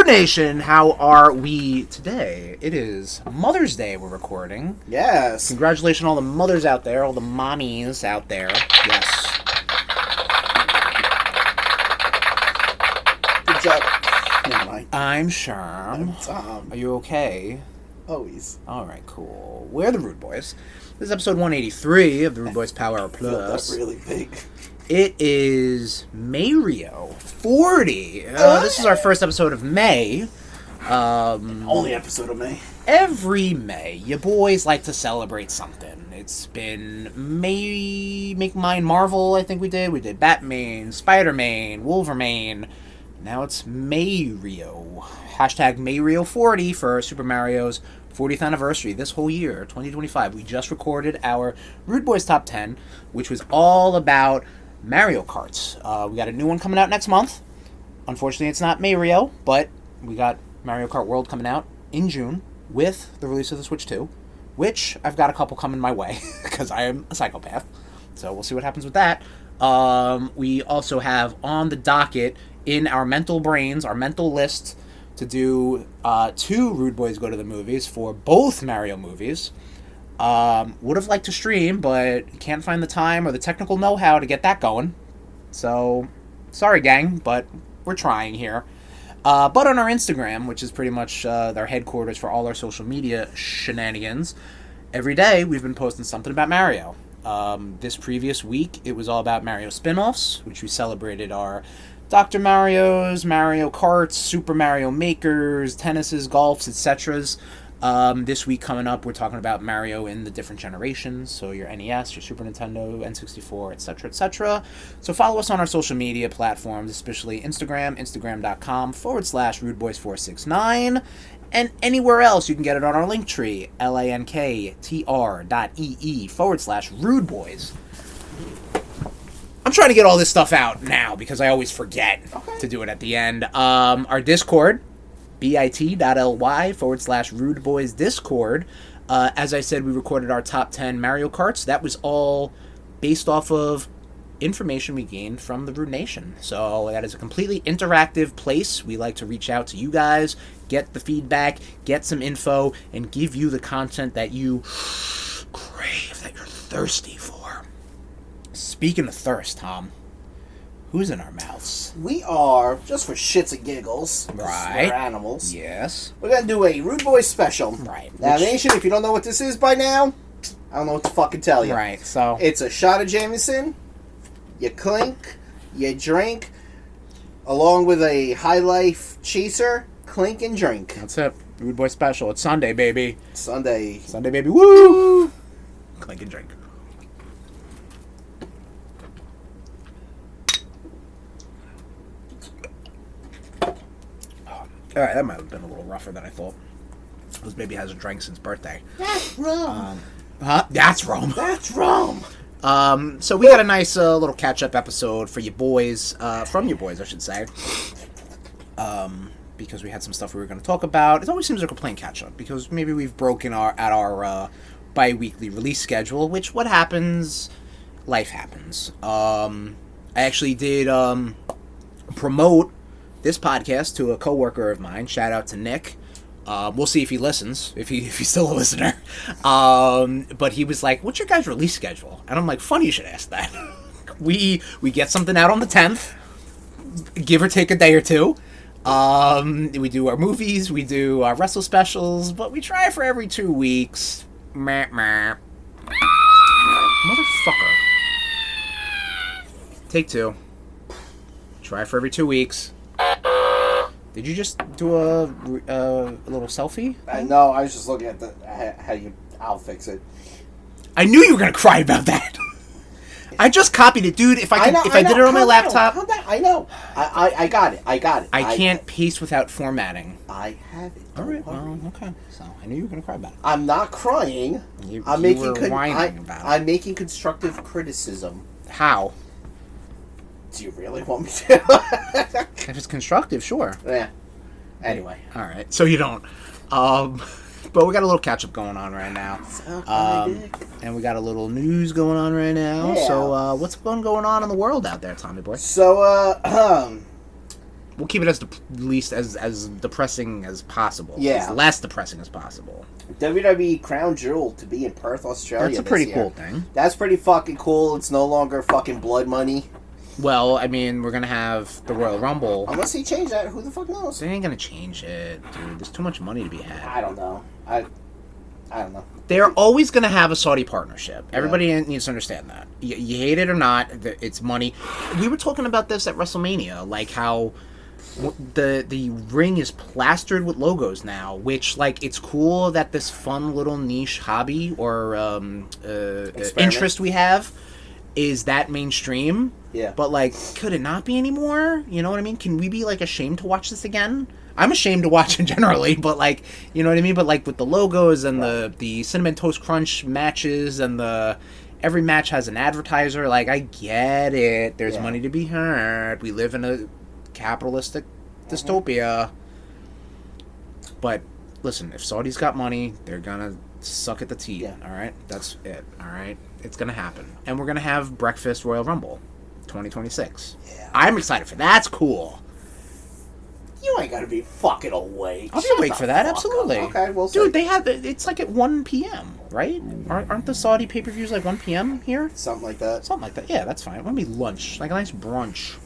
RudeNation, how are we today? It is Mother's Day we're recording. Yes. Congratulations on all the mothers out there, all the mommies out there. Yes. Good job. Never mind. I'm Sherm. I'm Tom. Are you okay? Always. Alright, cool. We're the RudeBoyz. This is episode 183 of the RudeBoyz Power Hour Plus. That's really big. It is Mayrio 40. This is our first episode of May. Only episode of May. Every May, you boys like to celebrate something. It's been May, Make Mine Marvel, I think we did. We did Batman, Spider-Man, Wolverine. Now it's Mayrio. Hashtag Mayrio 40 for Super Mario's 40th anniversary this whole year, 2025. We just recorded our RudeBoyz Top 10, which was all about Mario Karts. We got a new one coming out next month. Unfortunately, it's not Mayrio, but we got Mario Kart World coming out in June with the release of the Switch 2, which I've got a couple coming my way because I am a psychopath. So we'll see what happens with that. We also have on the docket in our mental brains, our mental list, to do 2 RudeBoyz Go to the Movies for both Mario movies. Would have liked to stream, but can't find the time or the technical know-how to get that going. So, sorry gang, but we're trying here. But on our Instagram, which is pretty much our headquarters for all our social media shenanigans, every day we've been posting something about Mario. This previous week, it was all about Mario spin-offs, which we celebrated our Dr. Mario's, Mario Karts, Super Mario Makers, tennises, golfs, etc. This week coming up, we're talking about Mario in the different generations, so your NES, your Super Nintendo, N64, etc., etc. So follow us on our social media platforms, especially Instagram, instagram.com/RudeBoyz469, and anywhere else you can get it on our linktree, linktr.ee/RudeBoyz. I'm trying to get all this stuff out now because I always forget to do it at the end. Our Discord, bit.ly/RudeBoyz Discord. As I said, we recorded our top 10 Mario Karts. That was all based off of information we gained from the RudeNation. So that is a completely interactive place. We like to reach out to you guys, get the feedback, get some info, and give you the content that you crave, that you're thirsty for. Speaking of thirst, Tom, who's in our mouths? We are, just for shits and giggles, Right. we're animals. Yes. We're going to do a RudeBoyz special. Right. Now, Nation, if you don't know what this is by now, I don't know what to fucking tell you. Right, so It's a shot of Jameson, you clink, you drink, along with a High Life chaser, clink and drink. that's it. RudeBoyz special. It's Sunday, baby. Sunday. Sunday, baby. Woo! Clink and drink. Alright, that might have been a little rougher than I thought. This baby hasn't drank since birthday. That's rum. That's rum. That's rum. So we got a nice little catch-up episode for you boys, from you boys, I should say. Because we had some stuff we were going to talk about. It always seems like we're playing catch-up, because maybe we've broken our bi-weekly release schedule, which, what happens? Life happens. I actually did promote this podcast to a coworker of mine. Shout out to Nick. We'll see if he listens, if he's still a listener. But he was like, "What's your guys' release schedule?" And I'm like, "Funny you should ask that." we get something out on the 10th, give or take a day or two. We do our movies, we do our wrestle specials, but we try for every 2 weeks. Meh, meh. Motherfucker. Take 2. Try for every 2 weeks. Did you just do a little selfie? No, I was just looking at how you. I'll fix it. I knew you were gonna cry about that. I just copied it, dude. If I did it on my laptop, I know. I got it. I can't paste without formatting. I have it. All right. Well, okay. So I knew you were gonna cry about it. I'm not crying. I'm making constructive criticism. How? Do you really want me to? If it's constructive, sure. Yeah. Anyway. All right. So you don't. But we got a little catch-up going on right now. And we got a little news going on right now. Yeah. So what's going on in the world out there, Tommy boy? So, We'll keep it as least as depressing as possible. Yeah. As less depressing as possible. WWE Crown Jewel to be in Perth, Australia. That's a pretty cool thing. That's pretty fucking cool. It's no longer fucking blood money. Well, I mean, we're going to have the Royal Rumble. Unless he changed that, who the fuck knows? They ain't going to change it, dude. There's too much money to be had. I don't know. I don't know. They're always going to have a Saudi partnership. Everybody needs to understand that. You hate it or not, it's money. We were talking about this at WrestleMania, like how the ring is plastered with logos now, which, like, it's cool that this fun little niche hobby or interest we have is that mainstream. Yeah. But, like, could it not be anymore? You know what I mean? Can we be, like, ashamed to watch this again? I'm ashamed to watch it generally, but, like, you know what I mean? But, like, with the logos and the Cinnamon Toast Crunch matches and every match has an advertiser, like, I get it. There's money to be had. We live in a capitalistic dystopia. But, listen, if Saudi's got money, they're gonna suck at the teat, alright? That's it, alright? It's gonna happen. And we're gonna have Breakfast Royal Rumble 2026. Yeah. I'm excited for that. That's cool. You ain't gotta be fucking awake. I'll be awake for that, absolutely. Okay, we'll see. Dude, they have it's like at 1 p.m., right? Aren't the Saudi pay-per-views like 1 p.m. here? Something like that. Something like that. Yeah, that's fine. It want to be lunch, like a nice brunch.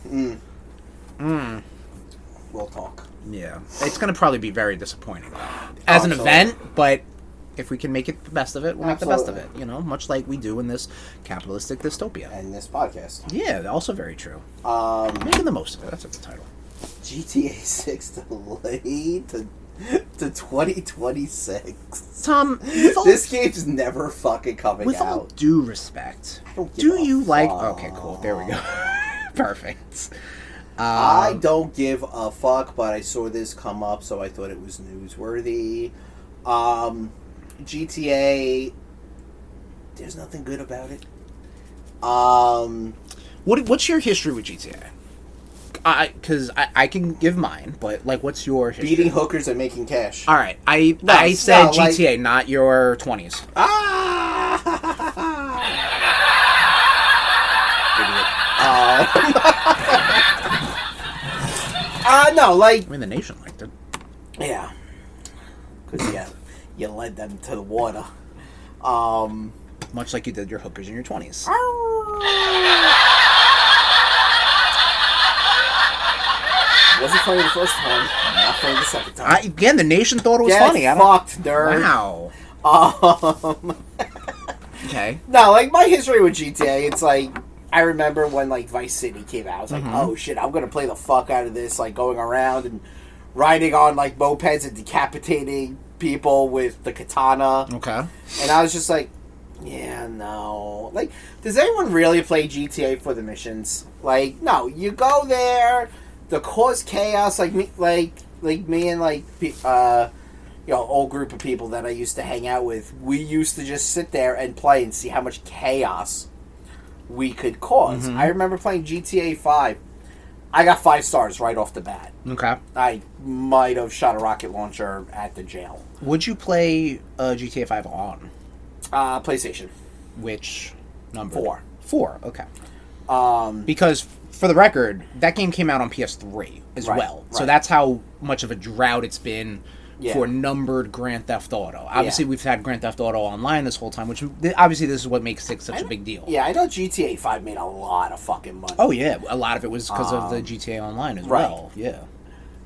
We'll talk. Yeah. It's going to probably be very disappointing as an event, but if we can make it the best of it, we'll make the best of it, you know, much like we do in this capitalistic dystopia. And this podcast. Yeah, also very true. Making the most of it. That's a good title. GTA 6 delayed to 2026. Tom, this game's never fucking coming with out. All due respect, do you like... Okay, cool. There we go. Perfect. I don't give a fuck, but I saw this come up, so I thought it was newsworthy. GTA, there's nothing good about it. What's your history with GTA? Because I can give mine, but, like, what's your history? Beating hookers and making cash. All right, I said GTA, not your 20s. No, like... I mean, the nation liked it. Yeah. Because, you led them to the water. Much like you did your hookers in your 20s. Wasn't funny the first time. Not funny the second time. Again, the nation thought it was Get funny. Fucked, nerd. Wow. Okay. No, like, my history with GTA, it's like, I remember when, like, Vice City came out. I was like, oh, shit, I'm going to play the fuck out of this, like, going around and riding on, like, mopeds and decapitating people with the katana. Okay. And I was just like, yeah, no. Like, does anyone really play GTA for the missions? Like, no, you go there to cause chaos, like me and, like, old group of people that I used to hang out with. We used to just sit there and play and see how much chaos we could cause. I remember playing GTA 5. I got 5 stars right off the bat. Okay. I might have shot a rocket launcher at the jail. Would you play GTA 5 on? PlayStation. Which number? 4. 4, okay. Because, for the record, that game came out on PS3 as well. So that's how much of a drought it's been for numbered Grand Theft Auto. Obviously, we've had Grand Theft Auto Online this whole time, which obviously this is what makes 6 such a big deal. Yeah, I know GTA 5 made a lot of fucking money. Oh, yeah. A lot of it was because of the GTA Online as well. Yeah.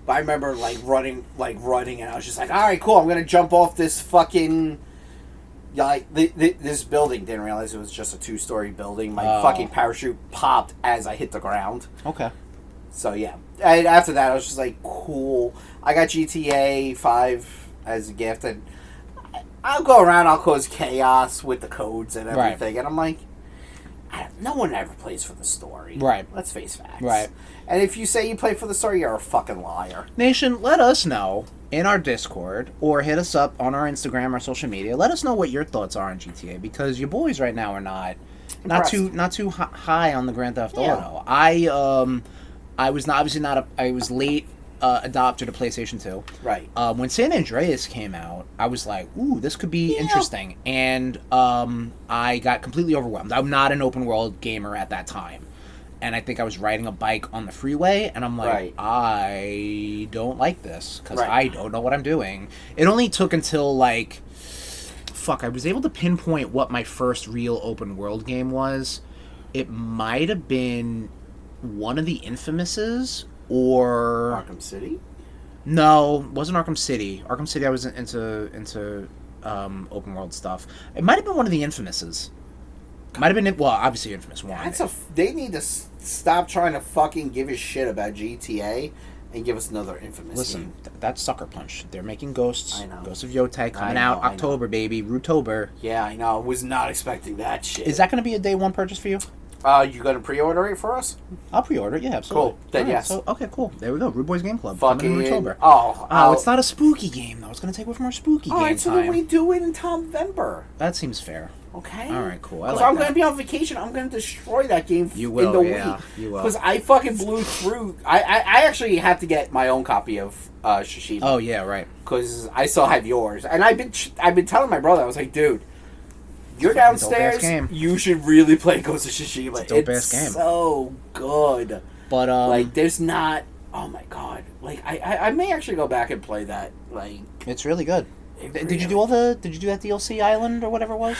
But I remember, running, and I was just like, all right, cool, I'm going to jump off this fucking... this building. Didn't realize it was just a 2-story building. My fucking parachute popped as I hit the ground. Okay. So, yeah. And after that, I was just like, cool. I got GTA 5 as a gift, and I'll go around, I'll cause chaos with the codes and everything. Right. And I'm like, no one ever plays for the story. Right. Let's face facts. Right. And if you say you play for the story, you're a fucking liar. Nation, let us know in our Discord, or hit us up on our Instagram or social media. Let us know what your thoughts are on GTA, because your boys right now are not too high on the Grand Theft Auto. I was late adopter to PlayStation 2. Right. When San Andreas came out, I was like, ooh, this could be interesting. And I got completely overwhelmed. I'm not an open world gamer at that time. and I think I was riding a bike on the freeway, and I'm like, Right. I don't like this, because Right. I don't know what I'm doing. It only took until, like, I was able to pinpoint what my first real open world game was. It might have been one of the Infamouses, or... Arkham City? No, it wasn't Arkham City. Arkham City, I was into open world stuff. It might have been one of the Infamouses. Might have been, well, obviously Infamous 1. They need to stop trying to fucking give a shit about GTA and give us another Infamous Listen, game. that's Sucker Punch. They're making Ghosts. I know. Ghosts of Yotei coming I out know. October, baby. Rootober. Yeah, I know. I was not expecting that shit. Is that going to be a day one purchase for you? You gonna pre-order it for us? I'll pre-order it, yeah, absolutely. Cool. Then All right, yes. So, okay, cool. There we go. RudeBoyz Game Club. Fucking Coming in October. Oh, It's not a spooky game, though. It's going to take away from our spooky game Alright, so time. then we do it in November. That seems fair. Okay. All right, cool. I Because like I'm that. going to be on vacation. I'm going to destroy that game You will, in the yeah, week. you will. Because I fucking blew through. I actually have to get my own copy of Shishima. Oh, yeah, right. Because I still have yours. And I've been telling my brother, I was like, dude, you're Fucking downstairs. dope-ass game. You should really play Ghost of Tsushima. It's a dope-ass game. So good. But, Like, there's not. Oh my god. Like, I may actually go back and play that. Like, it's really good. Did you do Did you do that DLC Island or whatever it was?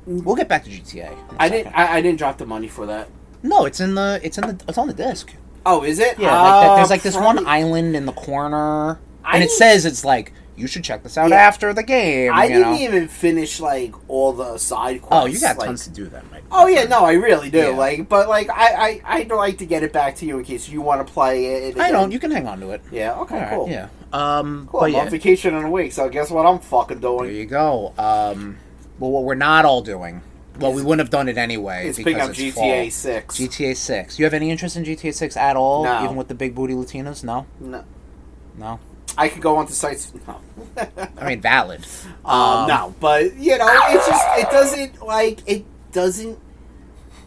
We'll get back to GTA. in a second. I didn't drop the money for that. No, it's on the disc. Oh, is it? Yeah, there's like this one island in the corner, and it says it's like you should check this out Yeah. after the game. I you didn't know? even finish like all the side quests. Oh, you got like, tons to do then, right? Oh yeah, no, I really do. Yeah. Like, but like, I'd like to get it back to you in case you want to play it. I don't. You can hang on to it. Yeah. Okay. All right, cool. Yeah. Cool. But I'm yeah, on vacation in a week, so guess what I'm fucking there doing? you go. Well, what we're not all doing. Well, we wouldn't have done it anyway. It's because picking up it's GTA fall. 6. GTA 6. You have any interest in GTA 6 at all? No. Even with the big booty Latinas? No. No. No. I could go onto sites. No. I mean, valid. No, but you know, it's just it doesn't.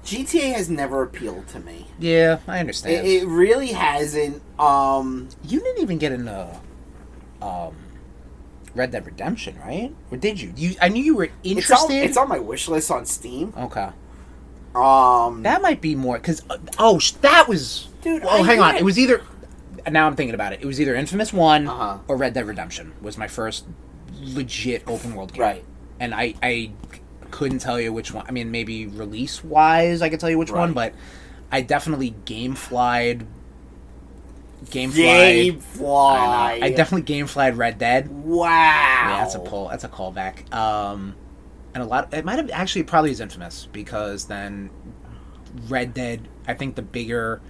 GTA has never appealed to me. Yeah, I understand. It really hasn't. You didn't even get into Red Dead Redemption, right? Or did you? I knew you were interested. It's on my wish list on Steam. Okay. That That might be more because that was. Dude, Oh, I hang on. get- It was either. Now I'm thinking about it. It was either Infamous 1 Uh-huh. or Red Dead Redemption was my first legit open world game. Right. And I couldn't tell you which one. I mean, maybe release wise, I could tell you which one, Right. but I definitely Gameflied. I definitely Gameflied Red Dead. Wow. Yeah, that's a pull. That's a callback. And a lot. It might have actually probably is Infamous because then Red Dead. I think the bigger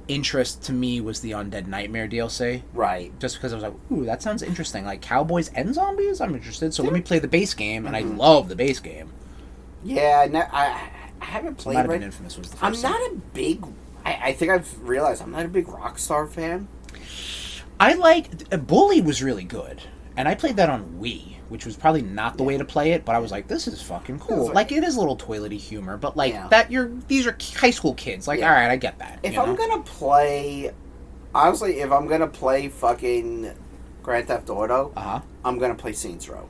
interest to me was the Undead Nightmare DLC. Right. Just because I was like, ooh, that sounds interesting. Like cowboys and zombies. I'm interested. So let me play the base game, and I love the base game. Yeah. No, I haven't So played. might have Red... been Infamous was the I'm first. not a big. I think I've realized I'm not a big Rockstar fan. I like Bully was really good, and I played that on Wii, which was probably not the way to play it. But I was like, this is fucking cool. It's Like it is a little toilety humor, but like Yeah. these are high school kids. Like, Yeah. all right, I get that. If you I'm know? gonna play, honestly, if I'm gonna play fucking Grand Theft Auto, I'm gonna play Saints Row.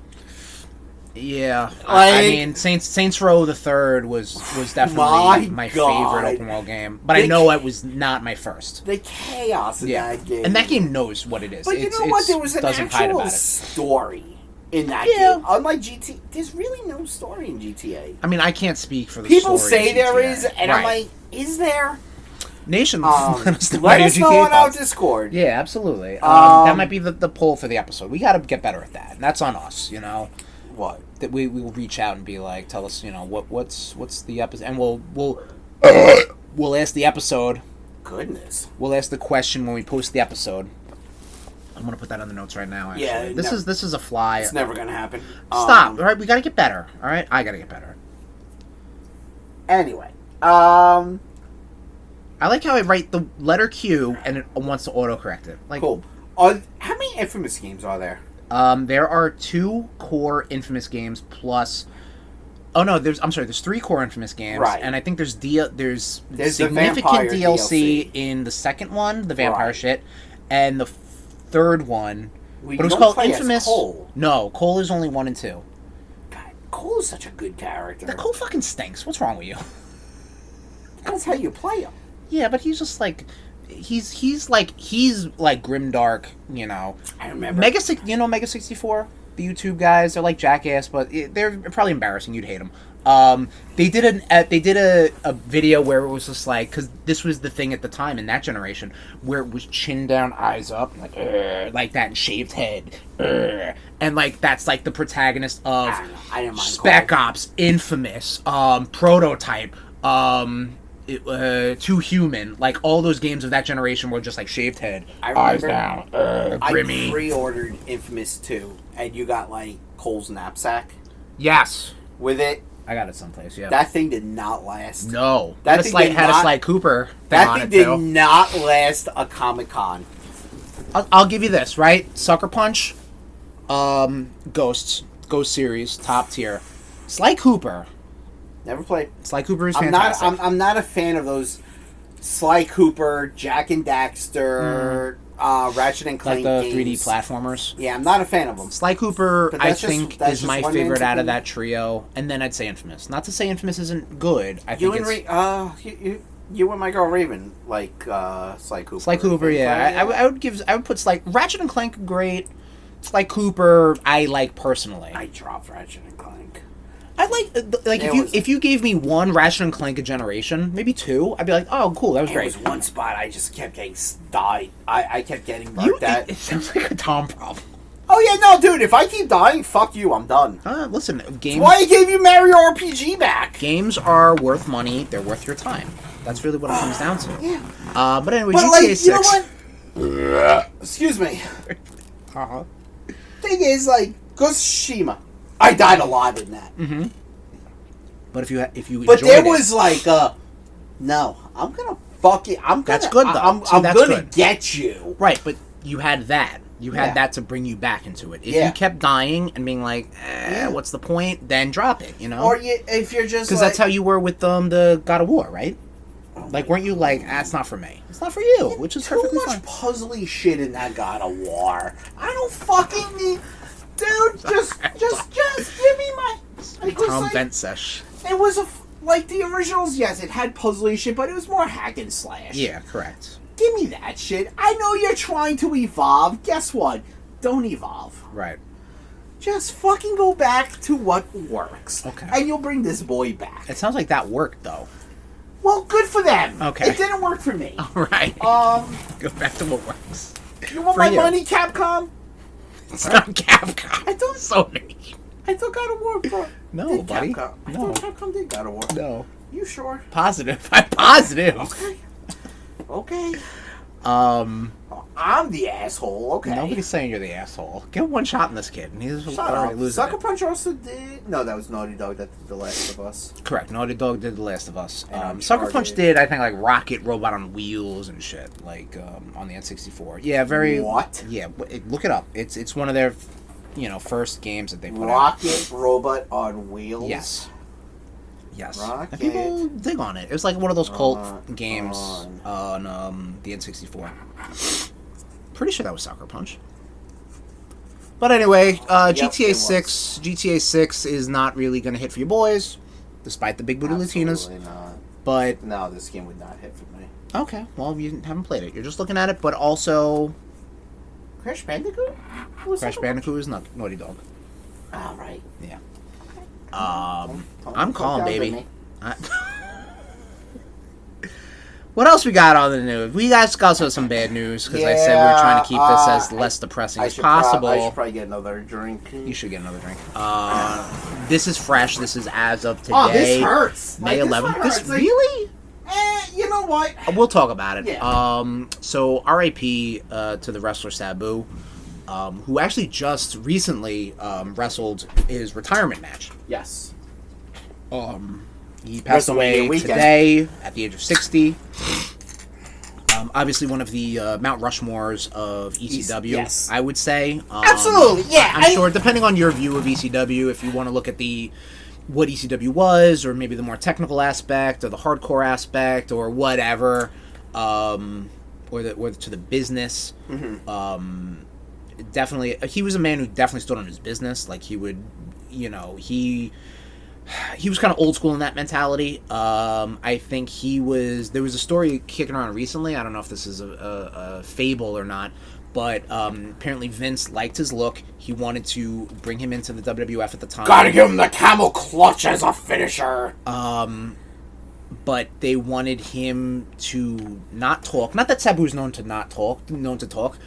Yeah, Like- I mean, Saints Row the Third was definitely my God. favorite open world game, but I know it was not my first. The chaos in that game, and that game knows what it is. But you know what? There was an doesn't hide actual about it. story in that Yeah. game. Unlike GTA, there's really no story in GTA. I mean, I can't speak for the People story say of there GTA. is, and I'm like, is there? Nation, let us know, Let us your know GTA on our thoughts. Discord. Yeah, absolutely. That might be the poll for the episode. We got to get better at that, and that's on us. You know, What? that we will reach out and be like, tell us, you know, what's the episode, and we'll ask the episode. Goodness. We'll ask the question when we post the episode. I'm gonna put that on the notes right now. Actually. Yeah, this is a fly. It's never gonna happen. Stop. All right, we gotta get better. All right, I gotta get better. Anyway, I like how I write the letter Q and it wants to autocorrect it. Like, cool. How many Infamous games are there? There are 2 core Infamous games plus. Oh no, there's 3 core Infamous games, Right. and I think there's There's the significant Vampire DLC in the second one, the vampire Right. shit, and the third one. We But it was don't called play as Infamous. Cole. No, Cole is only 1 and 2. God, Cole is such a good character. The Cole fucking stinks. What's wrong with you? That's how you play him. Yeah, but he's just like he's like grimdark, you know. I remember Mega 64, the YouTube guys. They're like jackass, but they're probably embarrassing. You'd hate them. They did a video where it was just like, because this was the thing at the time in that generation where it was chin down, eyes up, like that, and shaved head, and like that's like the protagonist of I didn't mind Spec Ops, Infamous, Prototype, Too Human, like all those games of that generation were just like shaved head, eyes down, grimy. I pre-ordered Infamous 2, and you got like Cole's knapsack. Yes, with it. I got it someplace. Yeah, that thing did not last. No, that thing had a Sly Cooper. That thing did not last a Comic-Con. I'll give you this, right? Sucker Punch, Ghost series, top tier. Sly Cooper. Never played. Sly Cooper is fantastic. I'm not a fan of those Sly Cooper, Jack and Daxter, Ratchet and Clank like the games. 3D platformers. Yeah, I'm not a fan of them. Sly Cooper, I think, is my favorite out of thing. that trio, and then I'd say Infamous. Not to say Infamous isn't good. I think you and my girl Raven like Sly Cooper. Sly Cooper, yeah. I would put Sly Ratchet and Clank great. Sly Cooper, I like personally. I dropped Ratchet and Clank. I like if you gave me one Ratchet and Clank a generation, maybe two, I'd be like, oh, cool, that was great. There was one spot I just kept getting died. I kept getting burnt at. It sounds like a Tom problem. Oh yeah, no, dude. If I keep dying, fuck you. I'm done. Listen, games. That's why I gave you Mario RPG back. Games are worth money. They're worth your time. That's really what it comes down to. Yeah. But anyway, GTA 6. You know what? Excuse me. Thing is, like, Ghost of Tsushima, I died a lot in that. Mm-hmm. But if you but there was like no, I'm gonna fuck it. That's good though. I'm gonna get you. Right, but you had that. You had that to bring you back into it. If you kept dying and being like, what's the point? Then drop it. You know. Or if you're just because that's how you were with the God of War, right? Like, weren't you like, it's not for me. It's not for you, which is perfectly fine. Too much puzzly shit in that God of War. I don't fucking need... Dude, just give me my... Tom Ventsesh. It was like the originals, yes, it had puzzly shit, but it was more hack and slash. Yeah, correct. Give me that shit. I know you're trying to evolve. Guess what? Don't evolve. Right. Just fucking go back to what works. Okay. And you'll bring this boy back. It sounds like that worked, though. Well, good for them. Okay. It didn't work for me. All right. Go back to what works. You want my money, Capcom? It's not Capcom. I thought Sony. I thought God of War, bro. No, buddy. Capcom. I no. thought Capcom did God of War. No. You sure? Positive. I'm positive. Okay. I'm the asshole. Okay. Nobody's saying you're the asshole. Get one shot in this kid, and he's already losing. Sucker Punch also did. No, that was Naughty Dog that did The Last of Us. Correct. Naughty Dog did The Last of Us. Sucker Punch did, I think, like Rocket Robot on Wheels and shit, like on the N64. Yeah, very. What? Yeah, look it up. It's one of their, first games that they put out. Rocket Robot on Wheels. Yes. Rocket. And people dig on it. It was like one of those cult games on the N64. Pretty sure that was Sucker Punch. But anyway, GTA 6. GTA 6 is not really going to hit for you boys, despite the big booty Latinas. Not. But no, this game would not hit for me. Okay, well, you haven't played it. You're just looking at it, but also Crash Bandicoot. Crash Bandicoot is not Naughty Dog. Oh, right. Yeah. I'm calling, baby. What else we got on the news? We guys also some bad news because I said we were trying to keep this as less depressing as possible. I should probably get another drink. You should get another drink. This is fresh. This is as of today. Oh, this hurts. May 11th. This really? You know what? We'll talk about it. Yeah. So R.I.P. To the wrestler Sabu, who actually just recently wrestled his retirement match. Yes. He passed away today at the age of 60. Obviously, one of the Mount Rushmores of ECW, yes. I would say. Absolutely, yeah. I'm sure, depending on your view of ECW, if you want to look at what ECW was, or maybe the more technical aspect, or the hardcore aspect, or whatever, or to the business. Mm-hmm. Definitely, he was a man who definitely stood on his business. Like, he would, he he was kind of old school in that mentality. I think there was a story kicking around recently. I don't know if this is a fable or not, but apparently Vince liked his look. He wanted to bring him into the WWF at the time. Gotta give him the camel clutch as a finisher. But they wanted him to not talk. Not that Sabu's known to talk.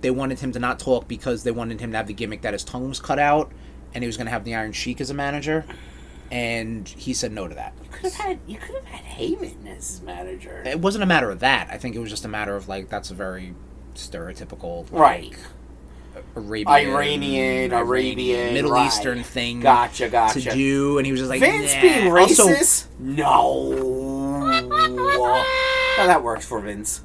They wanted him to not talk because they wanted him to have the gimmick that his tongue was cut out, and he was going to have the Iron Sheik as a manager. And he said no to that. You could have had Heyman as his manager. It wasn't a matter of that. I think it was just a matter of, like, that's a very stereotypical, like, right, Iranian, Middle right. Eastern thing. Gotcha. To do, and he was just like, Vince nah. being racist? Also, no. Well, that works for Vince.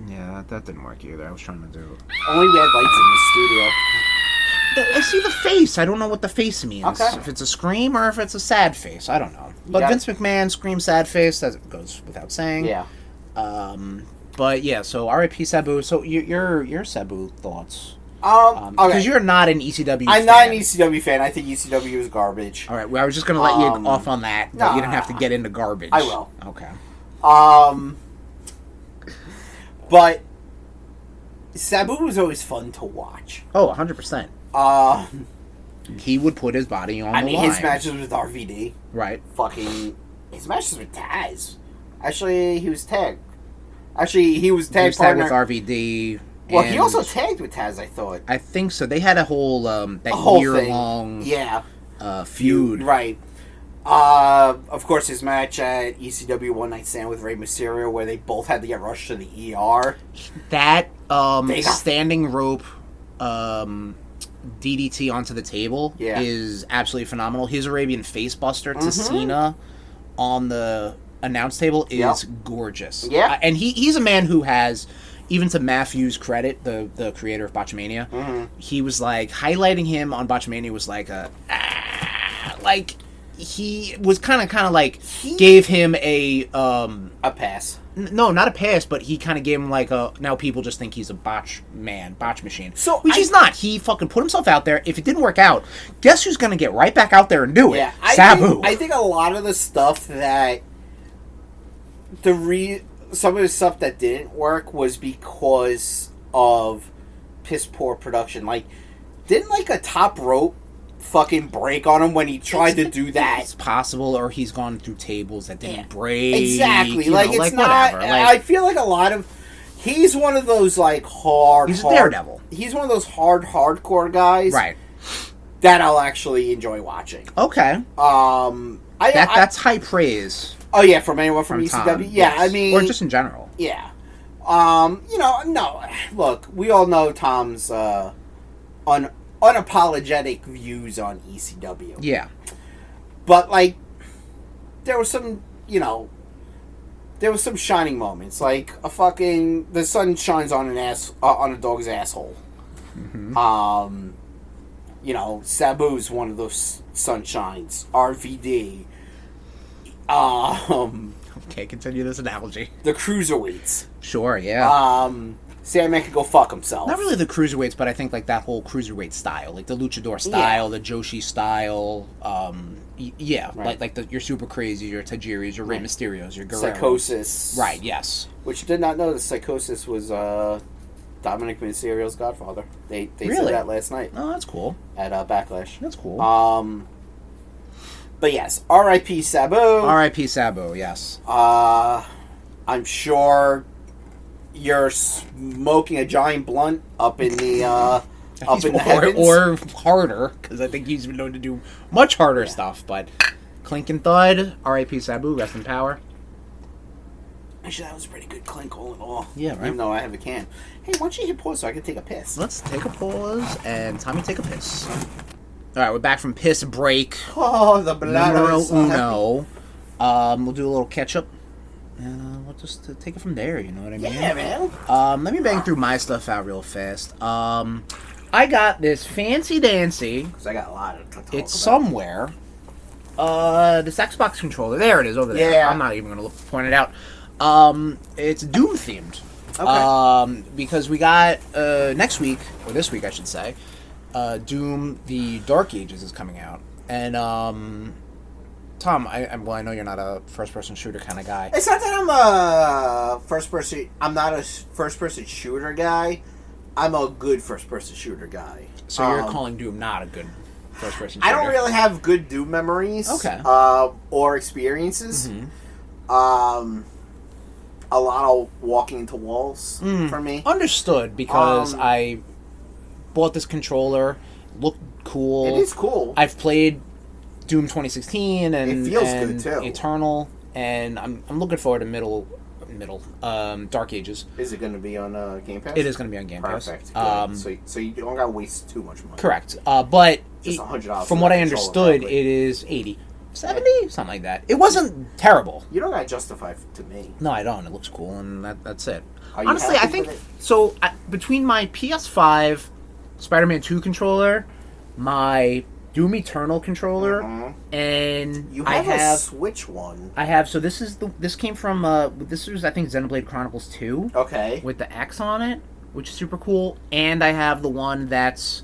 Yeah, that didn't work either. I was trying to do. Only we had lights in the studio. I see the face. I don't know what the face means. Okay. If it's a scream or if it's a sad face, I don't know. But Vince McMahon, scream, sad face, that goes without saying. Yeah. But yeah, so R.I.P. Sabu. So your Sabu thoughts? Okay. Because you're not an ECW. I'm not an ECW fan. I think ECW is garbage. All right. Well, I was just gonna let you off on that, but you didn't have to get into garbage. I will. Okay. But Sabu was always fun to watch. Oh, 100%. He would put his body on the line. His matches with RVD. Right. His matches with Taz. Actually, he was tagged. He was tag partner with RVD. Well, he also tagged with Taz, I thought. I think so. They had a whole year-long feud. Right. Of course, his match at ECW One Night Stand with Rey Mysterio, where they both had to get rushed to the ER. That standing rope DDT onto the table is absolutely phenomenal. His Arabian Facebuster to Cena on the announce table is gorgeous. Yeah. And he's a man who has, even to Matthew's credit, the creator of Botchamania, he was like, highlighting him on Botchamania was like he was kind of like gave him a pass. No, not a pass, but he kind of gave him like now people just think he's a botch machine. So which he's not. He fucking put himself out there. If it didn't work out, guess who's going to get right back out there and do it? Sabu. I think a lot of the stuff that some of the stuff that didn't work was because of piss poor production. Like, didn't like a top rope fucking break on him when he tried to do that? It's possible, or he's gone through tables that didn't break. Exactly. Like, it's not. Whatever. I feel like a lot of. He's one of those like He's a Daredevil. He's one of those hardcore guys, right? That I'll actually enjoy watching. Okay. That's high praise. Oh yeah, from anyone from ECW. Tom, yeah, yes. I mean, or just in general. Yeah. No. Look, we all know Tom's unapologetic views on ECW. Yeah. But like, there was some shining moments. Like the sun shines on on a dog's asshole. Mm-hmm. Sabu's one of those sunshines. RVD. Okay, continue this analogy. The cruiserweights. Sure, yeah. Sandman could go fuck himself. Not really the cruiserweights, but I think like that whole cruiserweight style, like the luchador style, the Joshi style. Right. like your super crazy, your Tajiris, your Rey Mysterios, your Guerreros. Psychosis. Right. Yes. Which did not know that Psychosis was Dominic Mysterio's godfather. They really? said that last night. Oh, that's cool. At Backlash. That's cool. But yes, R.I.P. Sabu. R.I.P. Sabu. Yes. I'm sure you're smoking a giant blunt up in the heavens, or harder, because I think he's been known to do much harder stuff. But clink and thud. R.I.P. Sabu. Rest in power. Actually, that was a pretty good clink all in all. Yeah, right. Even though I have a can. Hey, why don't you hit pause so I can take a piss? Let's take a pause and Tommy take a piss. All right, we're back from piss break. Oh, the bladder. Numero uno. We'll do a little catch-up. And we'll just take it from there, you know what I mean? Yeah, man. Let me bang through my stuff out real fast. I got this fancy-dancy. Because I got a lot of talk It's somewhere. This Xbox controller. There it is, over there. Yeah. I'm not even going to point it out. It's Doom-themed. Okay. Because we got, next week, or this week, I should say, Doom: The Dark Ages is coming out. And, Tom, I know you're not a first-person shooter kind of guy. It's not that I'm not a first-person shooter guy. I'm a good first-person shooter guy. So you're calling Doom not a good first-person shooter? I don't really have good Doom memories. Okay. Or experiences. Mm-hmm. A lot of walking into walls for me. Understood, because I bought this controller. Looked cool. It is cool. I've played Doom 2016 and it feels good too. Eternal, and I'm looking forward to Dark Ages. Is it going to be on Game Pass? It is going to be on Game Pass. Perfect. So you don't got to waste too much money. Correct. But just $100. From what I understood, it is 80, 70, something like that. It wasn't terrible. You don't got to justify it to me. No, I don't. It looks cool, and that's it. Honestly, I think so. Between my PS5 Spider-Man 2 controller, my Doom Eternal controller, and you have a Switch one. I have. So this came from this was, I think, Xenoblade Chronicles 2. Okay. With the X on it, which is super cool, and I have the one that's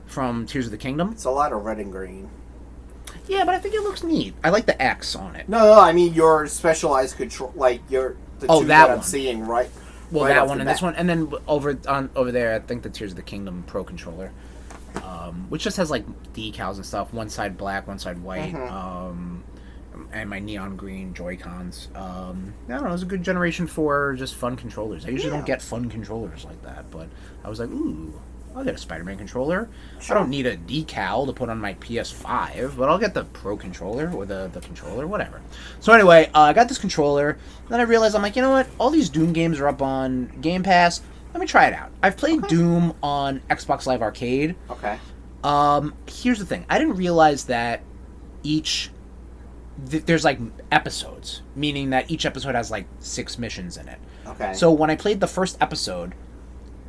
from Tears of the Kingdom. It's a lot of red and green. Yeah, but I think it looks neat. I like the X on it. No, I mean your specialized control, like the two that I'm seeing right. Well, right that one and this one, and then over there, I think the Tears of the Kingdom Pro controller, which just has like decals and stuff. One side black, one side white, and my neon green Joy-Cons. I don't know. It was a good generation for just fun controllers. I usually don't get fun controllers like that, but I was like, ooh, I'll get a Spider-Man controller. Sure. I don't need a decal to put on my PS5, but I'll get the Pro controller or the controller, whatever. So anyway, I got this controller. Then I realized, I'm like, you know what? All these Doom games are up on Game Pass. Let me try it out. I've played Doom on Xbox Live Arcade. Okay. Here's the thing. I didn't realize that there's like episodes, meaning that each episode has like 6 missions in it. Okay. So when I played the first episode,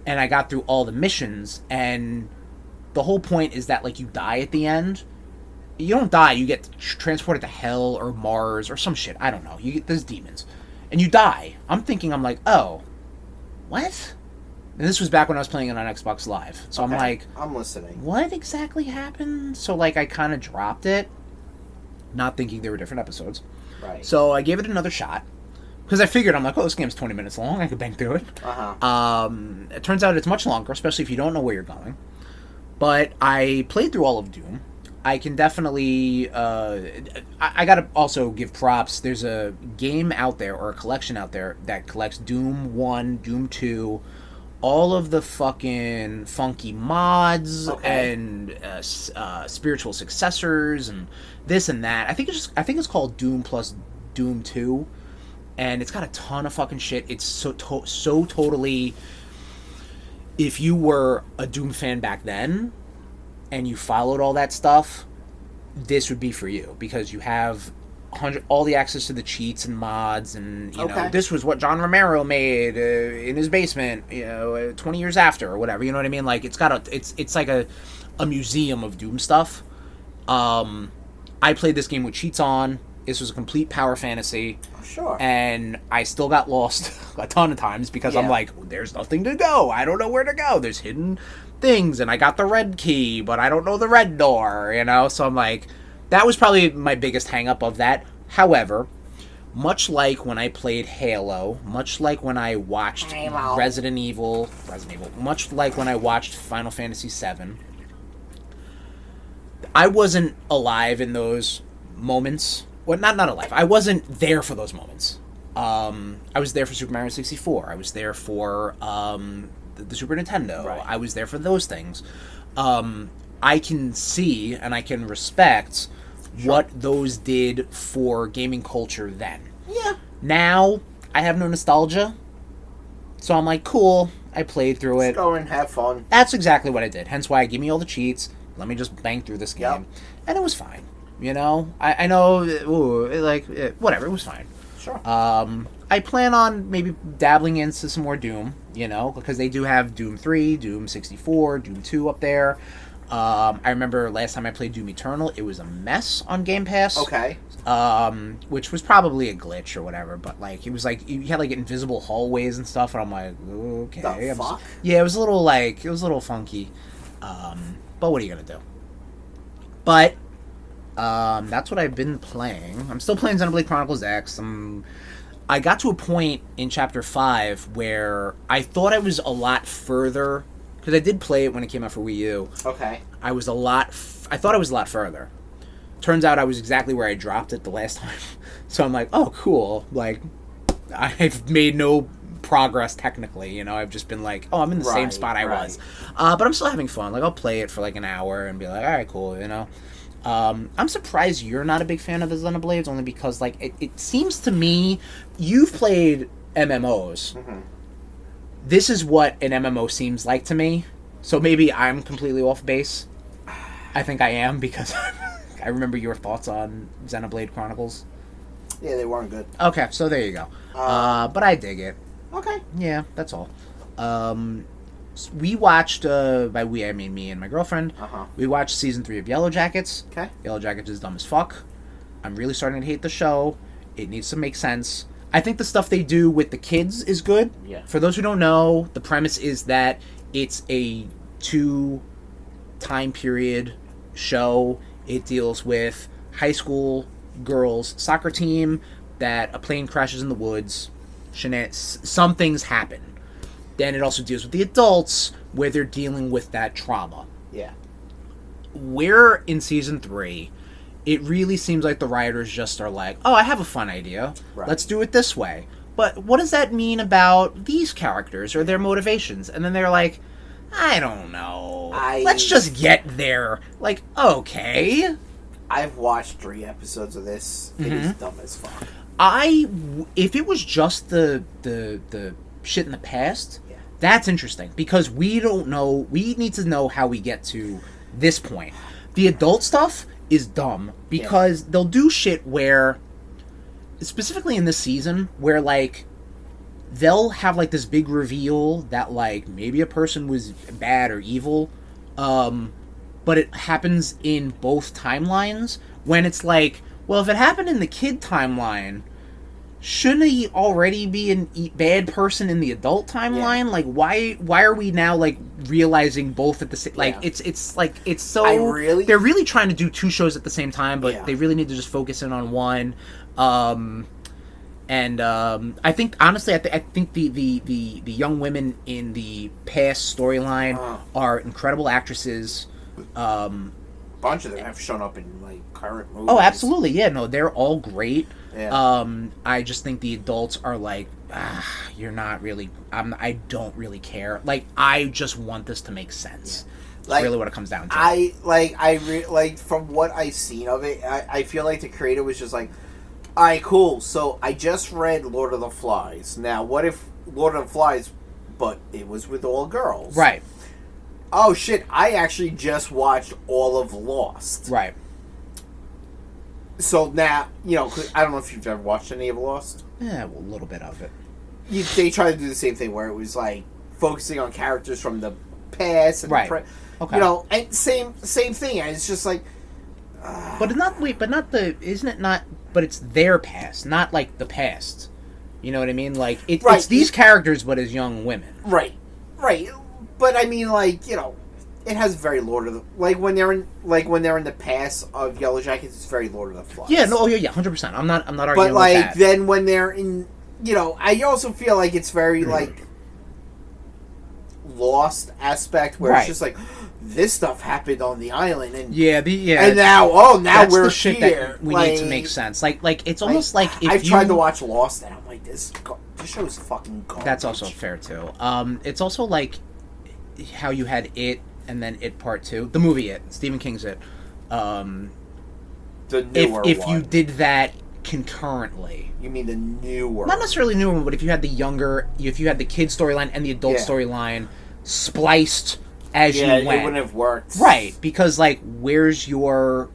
and I got through all the missions, and the whole point is that, like, you die at the end. You don't die, you get transported to Hell or Mars or some shit. I don't know. There's demons. And you die. I'm like, oh, what? And this was back when I was playing it on Xbox Live. So I'm like... I'm listening. What exactly happened? So, like, I kind of dropped it, not thinking there were different episodes. Right. So I gave it another shot. Because I figured, I'm like, oh, this game's 20 minutes long. I could bang through it. It turns out it's much longer, especially if you don't know where you're going. But I played through all of Doom. I can definitely... I got to also give props. There's a game out there, or a collection out there, that collects Doom 1, Doom 2, all of the fucking funky mods and spiritual successors and this and that. I think it's called Doom plus Doom 2. And it's got a ton of fucking shit. It's so totally... If you were a Doom fan back then, and you followed all that stuff, this would be for you. Because you have all the access to the cheats and mods, and, you know, this was what John Romero made in his basement, 20 years after, or whatever. You know what I mean? Like, it's like a museum of Doom stuff. I played this game with cheats on. This was a complete power fantasy. Sure. And I still got lost a ton of times because I'm like, there's nothing to go. I don't know where to go. There's hidden things, and I got the red key, but I don't know the red door, So I'm like, that was probably my biggest hang-up of that. However, much like when I played Halo, much like when I watched Resident Evil, much like when I watched Final Fantasy VII, I wasn't alive in those moments. Well, not alive. I wasn't there for those moments. I was there for Super Mario 64. I was there for the Super Nintendo. Right. I was there for those things. I can see and I can respect what those did for gaming culture then. Yeah. Now, I have no nostalgia. So I'm like, cool. I played through it. Just go and have fun. That's exactly what I did. Hence why I give me all the cheats. Let me just bang through this game. And it was fine. I know, whatever, it was fine. Sure. I plan on maybe dabbling into some more Doom, because they do have Doom 3, Doom 64, Doom 2 up there. I remember last time I played Doom Eternal, it was a mess on Game Pass. Okay. Which was probably a glitch or whatever, but, it was you had, invisible hallways and stuff, and I'm like, okay. The fuck? Yeah, it was a little funky. But what are you gonna do? But... That's what I've been playing. I'm still playing Xenoblade Chronicles X. I got to a point in Chapter 5 where I thought I was a lot further, because I did play it when it came out for Wii U. Okay. I thought I was a lot further. Turns out I was exactly where I dropped it the last time. So I'm like, oh, cool. Like, I've made no progress technically, you know. I've just been like, oh, I'm in the same spot I was. But I'm still having fun. Like, I'll play it for like an hour and be like, all right, cool, you know. I'm surprised you're not a big fan of the Xenoblades, only because, like, it seems to me you've played MMOs. Mm-hmm. This is what an MMO seems like to me. So maybe I'm completely off base. I think I am, because I remember your thoughts on Xenoblade Chronicles. Yeah, they weren't good. Okay, so there you go. But I dig it. Okay. Yeah, that's all. We watched, by we, I mean me and my girlfriend, we watched Season 3 of Yellow Jackets. Okay. Yellow Jackets is dumb as fuck. I'm really starting to hate the show. It needs to make sense. I think the stuff they do with the kids is good. Yeah. For those who don't know, the premise is that it's a 2-time period show. It deals with high school girls' soccer team that a plane crashes in the woods. Some things happen. Then it also deals with the adults, where they're dealing with that trauma. Yeah. Where in Season 3, it really seems like the writers just are like, oh, I have a fun idea. Right. Let's do it this way. But what does that mean about these characters or their motivations? And then they're like, I don't know. Let's just get there. Like, okay. I've watched 3 episodes of this. It is dumb as fuck. If it was just the shit in the past, that's interesting, because we don't know. We need to know how we get to this point. The adult stuff is dumb, because they'll do shit where, specifically in this season, where, like, they'll have, like, this big reveal that, like, maybe a person was bad or evil, but it happens in both timelines, when it's like, well, if it happened in the kid timeline, shouldn't he already be a bad person in the adult timeline? Yeah. Like, why are we now, like, realizing both at the same... Like, it's like, it's so... They're really trying to do 2 shows at the same time, but they really need to just focus in on one. I think, honestly, I think the young women in the past storyline are incredible actresses. A bunch of them have shown up in, like, current movies. Oh, absolutely, yeah, no, they're all great. Yeah. I just think the adults are like, you're not really... I don't really care. Like, I just want this to make sense. Yeah. That's like, really what it comes down to. From what I've seen of it, I feel like the creator was just like, alright, cool, so I just read Lord of the Flies. Now, what if Lord of the Flies, but it was with all girls? Right. Oh, shit, I actually just watched all of Lost. Right. So now, you know, I don't know if you've ever watched any of Lost. Yeah, well, a little bit of it. They tried to do the same thing where it was, like, focusing on characters from the past. And right. Okay. You know, and same thing. And it's just like... But isn't it not... But it's their past, not, like, the past. You know what I mean? Like, it's these characters, but as young women. Right. But, I mean, like, you know... It has very Lord of the... Like, when they're in the past of Yellow Jackets, it's very Lord of the Flies. Yeah, no, yeah, 100%. I'm not arguing with that. But, like, then when they're in... You know, I also feel like it's very, like... Lost aspect, where it's just like... This stuff happened on the island, and... And now we're the shit here. That we need to make sense. Like, it's almost like if I've tried to watch Lost, and I'm like, this show is fucking garbage. That's also fair, too. It's also like... How you had It... And then It Part 2. The movie It. Stephen King's It. The newer if one. you did that concurrently. You mean the newer? Not necessarily newer one, but if you had the kid storyline and the adult storyline spliced as you went. It wouldn't have worked. Right. Because, like, where's your...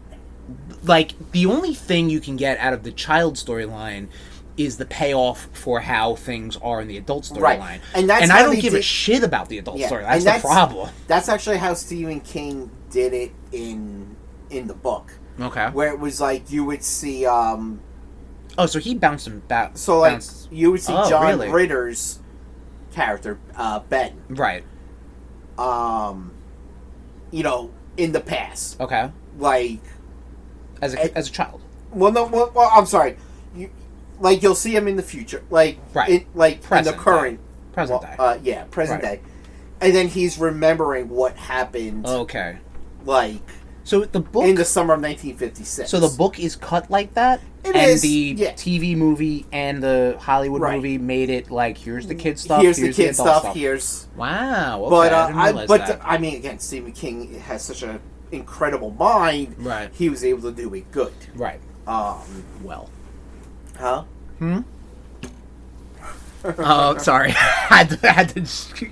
Like, the only thing you can get out of the child storyline is the payoff for how things are in the adult storyline. Right. And I don't give a shit about the adult story. That's the problem. That's actually how Stephen King did it in the book. Okay. Where it was like you would see... Oh, so he bounced him back. So, like, you would see John Ritter's character, Ben. Right. You know, in the past. Okay. Like... as a child. Well, no. Well, I'm sorry. You'll see him in the future, right? In the current present day. Present day, and then he's remembering what happened. Okay. So the book in the summer of 1956. So the book is cut like that. It is. The TV movie and the Hollywood movie made it like, here's the kid stuff. Here's the kid stuff. Here's wow. Okay, but I didn't realize that. I mean, again, Stephen King has such an incredible mind. Right. He was able to do it good. Right. Well. Huh? Oh, sorry. had to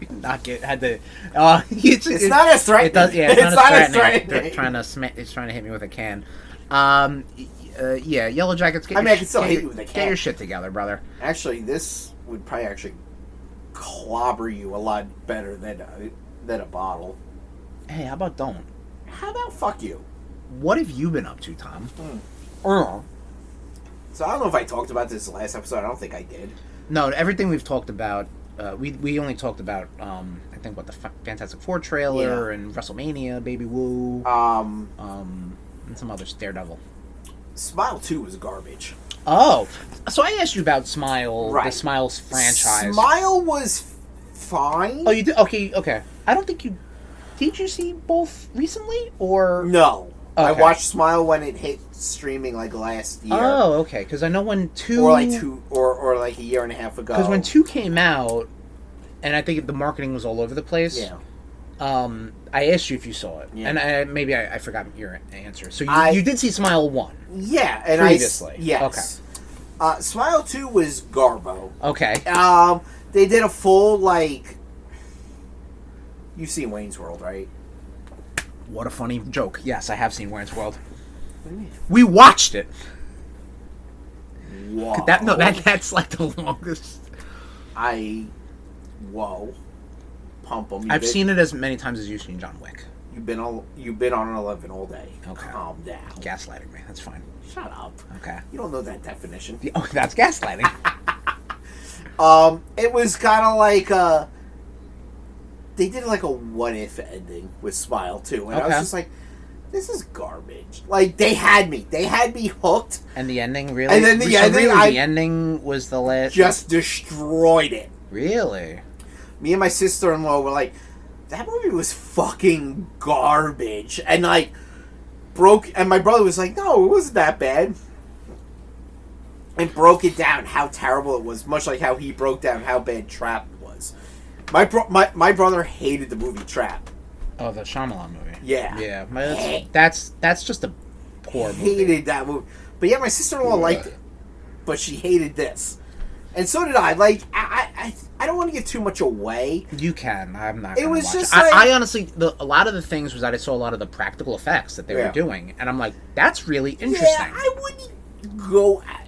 not get. It's not as threatening. It does. Yeah, it's not as threatening. They're trying to. It's trying to hit me with a can. Yellow Jackets. I can still hit you with a can. Get your shit together, brother. Actually, this would probably clobber you a lot better than a bottle. Hey, how about don't? How about fuck you? What have you been up to, Tom? So I don't know if I talked about this last episode. I don't think I did. No, everything we've talked about, we only talked about, I think, the Fantastic Four trailer and WrestleMania, Baby Woo, and some others, Daredevil. Smile 2 was garbage. Oh, so I asked you about Smile, the Smiles franchise. Smile was fine. Oh, you did? Okay. I don't think you... Did you see both recently, or... No. Okay. I watched Smile when it hit streaming last year. Oh, okay. Because I know when 2... Or a year and a half ago. Because when 2 came out, and I think the marketing was all over the place. Yeah. I asked you if you saw it, and maybe I forgot your answer. So you did see Smile 1? Yeah, and previously. Yes. Okay. Smile 2 was garbo. Okay. They did a full You've seen Wayne's World, right? What a funny joke. Yes, I have seen Wayne's World. What do you mean? We watched it. Whoa. That's like the longest. Whoa. Pump them. I've seen it as many times as you've seen John Wick. You've been on an 11 all day. Okay. Calm down. Gaslighting me. That's fine. Shut up. Okay. You don't know that definition. Oh, that's gaslighting. It was kind of like they did a what if ending with Smile 2, and I was just like, this is garbage. They had me hooked. And the ending really? And then the ending was the last... Just destroyed it. Really? Me and my sister-in-law were like, that movie was fucking garbage. And and my brother was like, no, it wasn't that bad. And broke it down how terrible it was, much like how he broke down how bad Trap was. My brother hated the movie Trap. Oh, the Shyamalan movie. Yeah. Yeah. That's just a poor movie. Hated that movie. But yeah, my sister-in-law liked it. But she hated this. And so did I. I don't want to give too much away. You can. I'm not. It was watch just it. I honestly, a lot of the things was that I saw a lot of the practical effects that they were doing, and I'm like, that's really interesting. Yeah, I wouldn't go at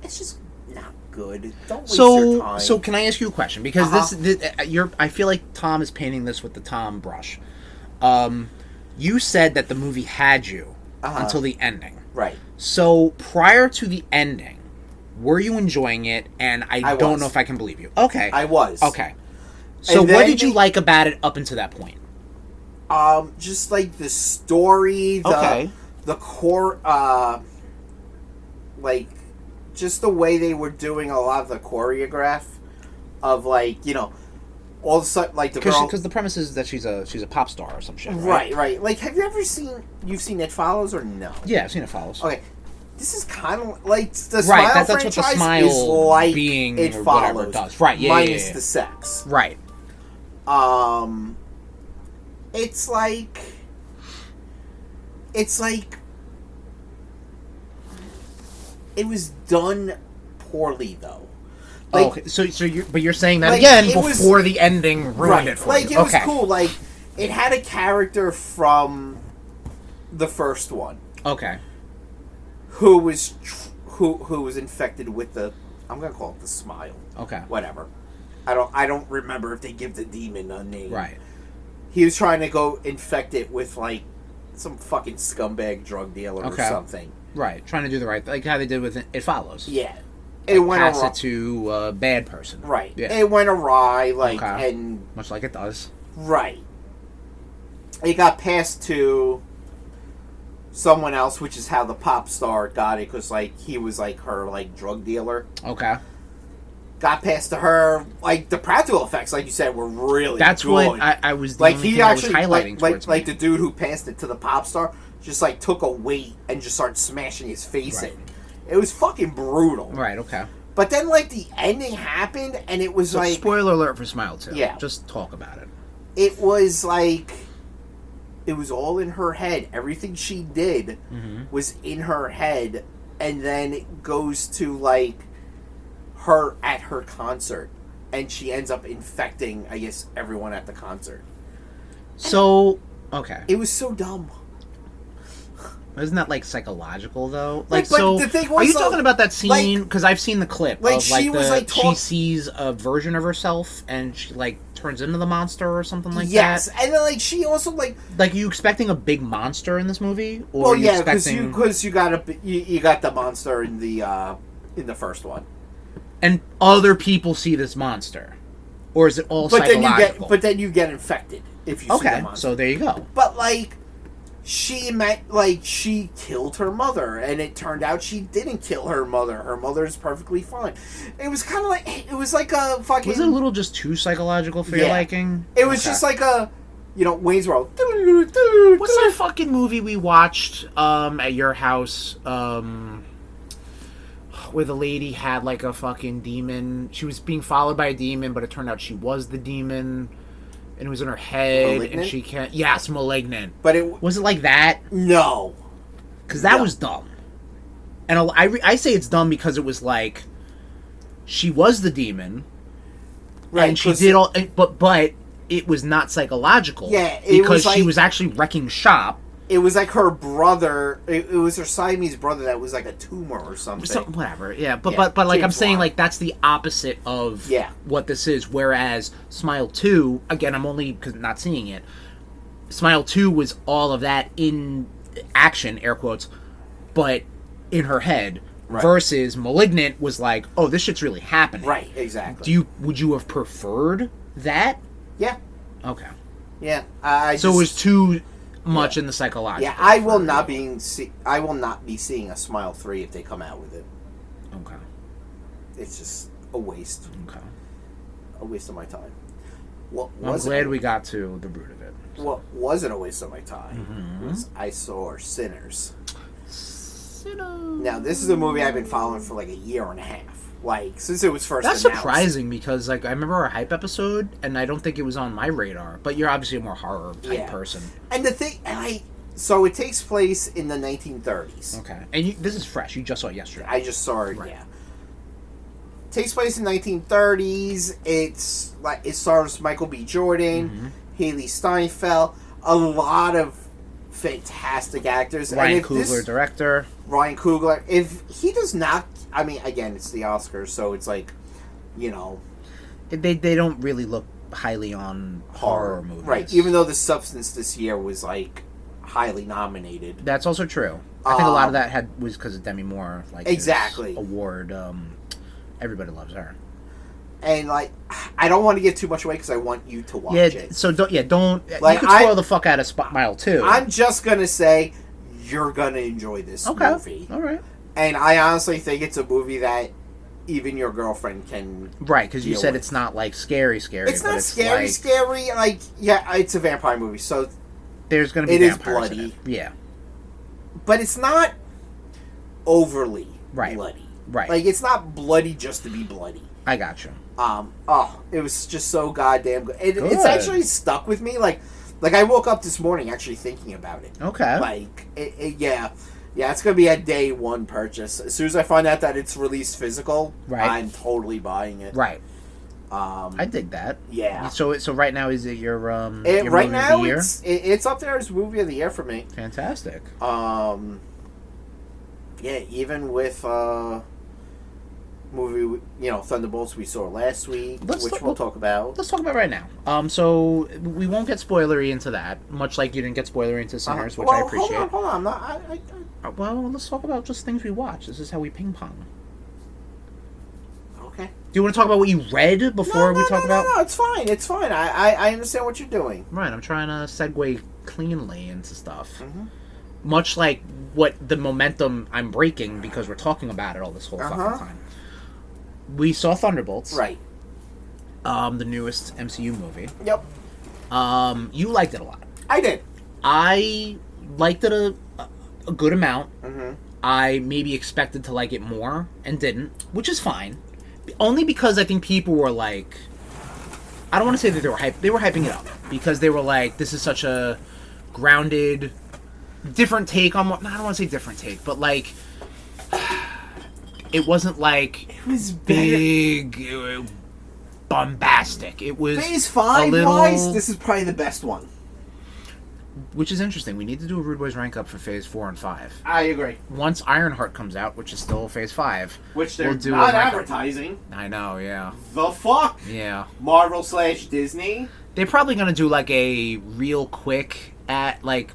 it's just not good. Don't waste your time. So can I ask you a question? Because I feel like Tom is painting this with the Tom brush. You said that the movie had you until the ending, right? So prior to the ending, were you enjoying it? And I don't know if I can believe you. Okay, I was. Okay. So what did you like about it up until that point? Just the story, the core, just the way they were doing a lot of the choreograph of all of a sudden the girl, because the premise is that she's a pop star or some shit, right? Right. Have you ever seen It Follows or no? Yeah, I've seen It Follows. Okay, this is kind of the Smile that's franchise what the Smile is like being It or Follows, whatever it does, right? Yeah, minus the sex, right? It's like it was done poorly though. Okay, so you're saying that again before the ending ruined it for you. It was cool. It had a character from the first one. Okay. Who was infected with I'm gonna call it the Smile. Okay. Whatever. I don't remember if they give the demon a name. Right. He was trying to go infect it with some fucking scumbag drug dealer or something. Right. Trying to do the right thing, like how they did with It Follows. Yeah. It went pass awry. It to a bad person. Right. Yeah. It went awry, and much like it does. Right. It got passed to someone else, which is how the pop star got it, because like he was like her like drug dealer. Okay. Got past to her, like the practical effects, like you said, were really That's good. what I was the like. only He thing actually I was highlighting like the dude who passed it to the pop star just like took a weight and just started smashing his face in. It was fucking brutal. Right. Okay. But then like the ending happened, and it was like spoiler alert for Smile 2. Yeah. Just talk about it. It was like it was all in her head. Everything she did was in her head, and then it goes to like her at her concert, and she ends up infecting, I guess, everyone at the concert. So, okay. It was so dumb. Isn't that like psychological though? Like, but so, the thing was, are you like, talking about that scene? Because I've seen the clip like, of she was, like, she sees a version of herself and she like turns into the monster or something like that. Yes, and then like she also like you expecting a big monster in this movie? Or well, are you yeah, expecting... because you got you got the monster in the first one, and other people see this monster, or is it all psychological? But then you get infected if you see the monster. So there you go. But like. She meant, like, she killed her mother, and it turned out she didn't kill her mother. Her mother's perfectly fine. It was kind of like, it was like a fucking... Was it a little just too psychological for your liking? It was just like a, Wayne's World. What's that fucking movie we watched at your house, where the lady had, like, a fucking demon? She was being followed by a demon, but it turned out she was the demon. And it was in her head, Malignant? and she can't... Yes, Malignant. But it... Was it like that? No. Because that was dumb. And I say it's dumb because it was like... She was the demon. Right. And she did all... But it was not psychological. Yeah, because she was actually wrecking shop. It was like her brother. It was her Siamese brother that was like a tumor or something. Whatever. Yeah, but like I'm saying, like that's the opposite of what this is. Whereas Smile 2, again, I'm only not seeing it. Smile 2 was all of that in action, air quotes, but in her head. Right. Versus Malignant was like, oh, this shit's really happening. Right. Exactly. Would you have preferred that? Yeah. Okay. Yeah. It was too much in the psychological. Yeah, I will not be seeing a Smile 3 if they come out with it. Okay. It's just a waste. Okay. A waste of my time. I'm glad we got to the root of it. So. What wasn't a waste of my time was I saw Sinners. Now, this is a movie I've been following for like a year and a half. Like, since it was first announced. That's surprising because, like, I remember our hype episode, and I don't think it was on my radar. But you're obviously a more horror type person. And the thing, so it takes place in the 1930s. Okay. And this is fresh. You just saw it yesterday. I just saw it, yeah. Takes place in 1930s. It's like it stars Michael B. Jordan, Haley Steinfeld, a lot of fantastic actors. Ryan Coogler, director. Ryan Coogler. If he does not, I mean, again, it's the Oscars, so it's like, they don't really look highly on horror movies, right? Even though The Substance this year was like highly nominated. That's also true. I think a lot of that was because of Demi Moore, like exactly award. Everybody loves her. And like, I don't want to give too much away because I want you to watch it. So don't. Like, you can spoil the fuck out of Smile 2. I'm just gonna say you're gonna enjoy this movie. All right. And I honestly think it's a movie that even your girlfriend can. Right, because you said it's not like scary. It's not scary. Like, yeah, it's a vampire movie, so there's gonna be vampires bloody. in it. Yeah. But it's not overly bloody. Right. Like, it's not bloody just to be bloody. I got you. It was just so goddamn good. It's actually stuck with me. Like I woke up this morning actually thinking about it. Okay. Like, yeah, it's gonna be a day one purchase. As soon as I find out that it's released physical, I'm totally buying it. Right. I dig that. Yeah. So right now, is it your your right movie now of the year? It's up there as movie of the year for me. Fantastic. Yeah, even with movie, Thunderbolts we saw last week, which we'll talk about. Let's talk about right now. So we won't get spoilery into that, much like you didn't get spoilery into Sinners, which I appreciate. Hold on. I'm not. Well, let's talk about just things we watch. This is how we ping pong. Okay. Do you want to talk about what you read before we talk about? No, it's fine. It's fine. I understand what you're doing. Right. I'm trying to segue cleanly into stuff. much like what the momentum I'm breaking because we're talking about it all this whole fucking time. We saw Thunderbolts. Right. The newest MCU movie. Yep. You liked it a lot. I did. I liked it a good amount. Mm-hmm. I maybe expected to like it more and didn't, which is fine. Only because I think people were like, I don't want to say that they were hyping it up because they were like, this is such a grounded, different take on what. I don't want to say different take, but like, it wasn't like it was big, bombastic. It was Phase 5 wise. This is probably the best one. Which is interesting. We need to do a RudeBoyz rank up for Phase 4 and 5. I agree. Once Ironheart comes out, which is still Phase 5, which they're not advertising. I know, yeah. The fuck? Yeah. Marvel/Disney. They're probably gonna do like a real quick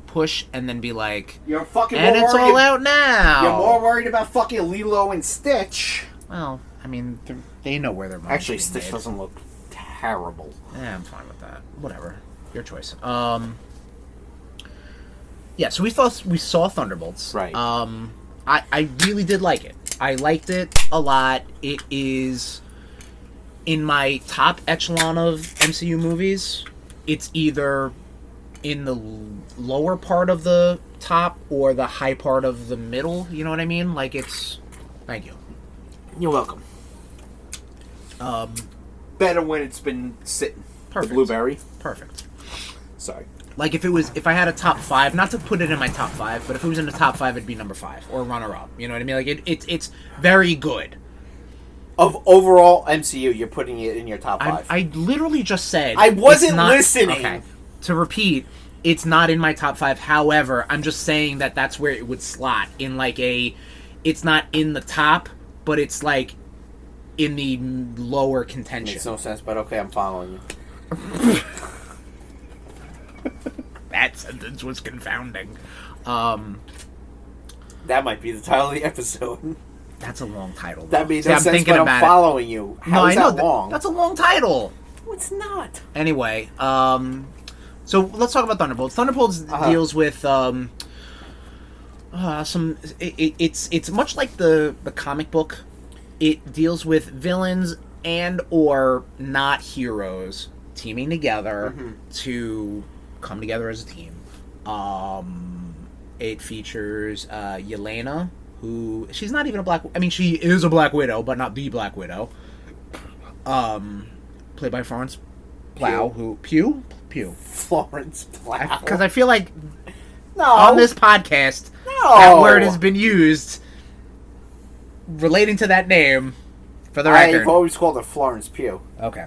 push and then be like, you're fucking. And it's all out now. You're more worried about fucking Lilo and Stitch. Well, I mean, they know where their money's actually Stitch doesn't look terrible. Yeah, I'm fine with that. Whatever, your choice. Yeah, so we saw Thunderbolts. Right. I really did like it. I liked it a lot. It is in my top echelon of MCU movies. It's either in the lower part of the top or the high part of the middle. You know what I mean? Like, it's... Thank you. You're welcome. Better when it's been sitting. Perfect. The blueberry. Perfect. Sorry. Like, if I had a top 5, not to put it in my top 5, but if it was in the top 5, it'd be number 5 or runner-up. You know what I mean? Like, it's very good. Of overall MCU, you're putting it in your top 5. I literally just said... I wasn't listening! Okay. To repeat, it's not in my top 5. However, I'm just saying that that's where it would slot in, like, it's not in the top, but it's, like, in the lower contention. Makes no sense, but okay, I'm following you. That sentence was confounding. That might be the title of the episode. That's a long title. That makes no sense, but I'm following you. How is that long? That's a long title. No, it's not. Anyway, so let's talk about Thunderbolts. Thunderbolts deals with some. It's much like the comic book. It deals with villains and or not heroes teaming together to come together as a team. It features Yelena, who she's not even a black. I mean, she is a Black Widow, but not the Black Widow. Played by Florence Pugh. Florence Plow. Because I feel like on this podcast, that word has been used relating to that name. For the record, I've always called her Florence Pugh. Okay.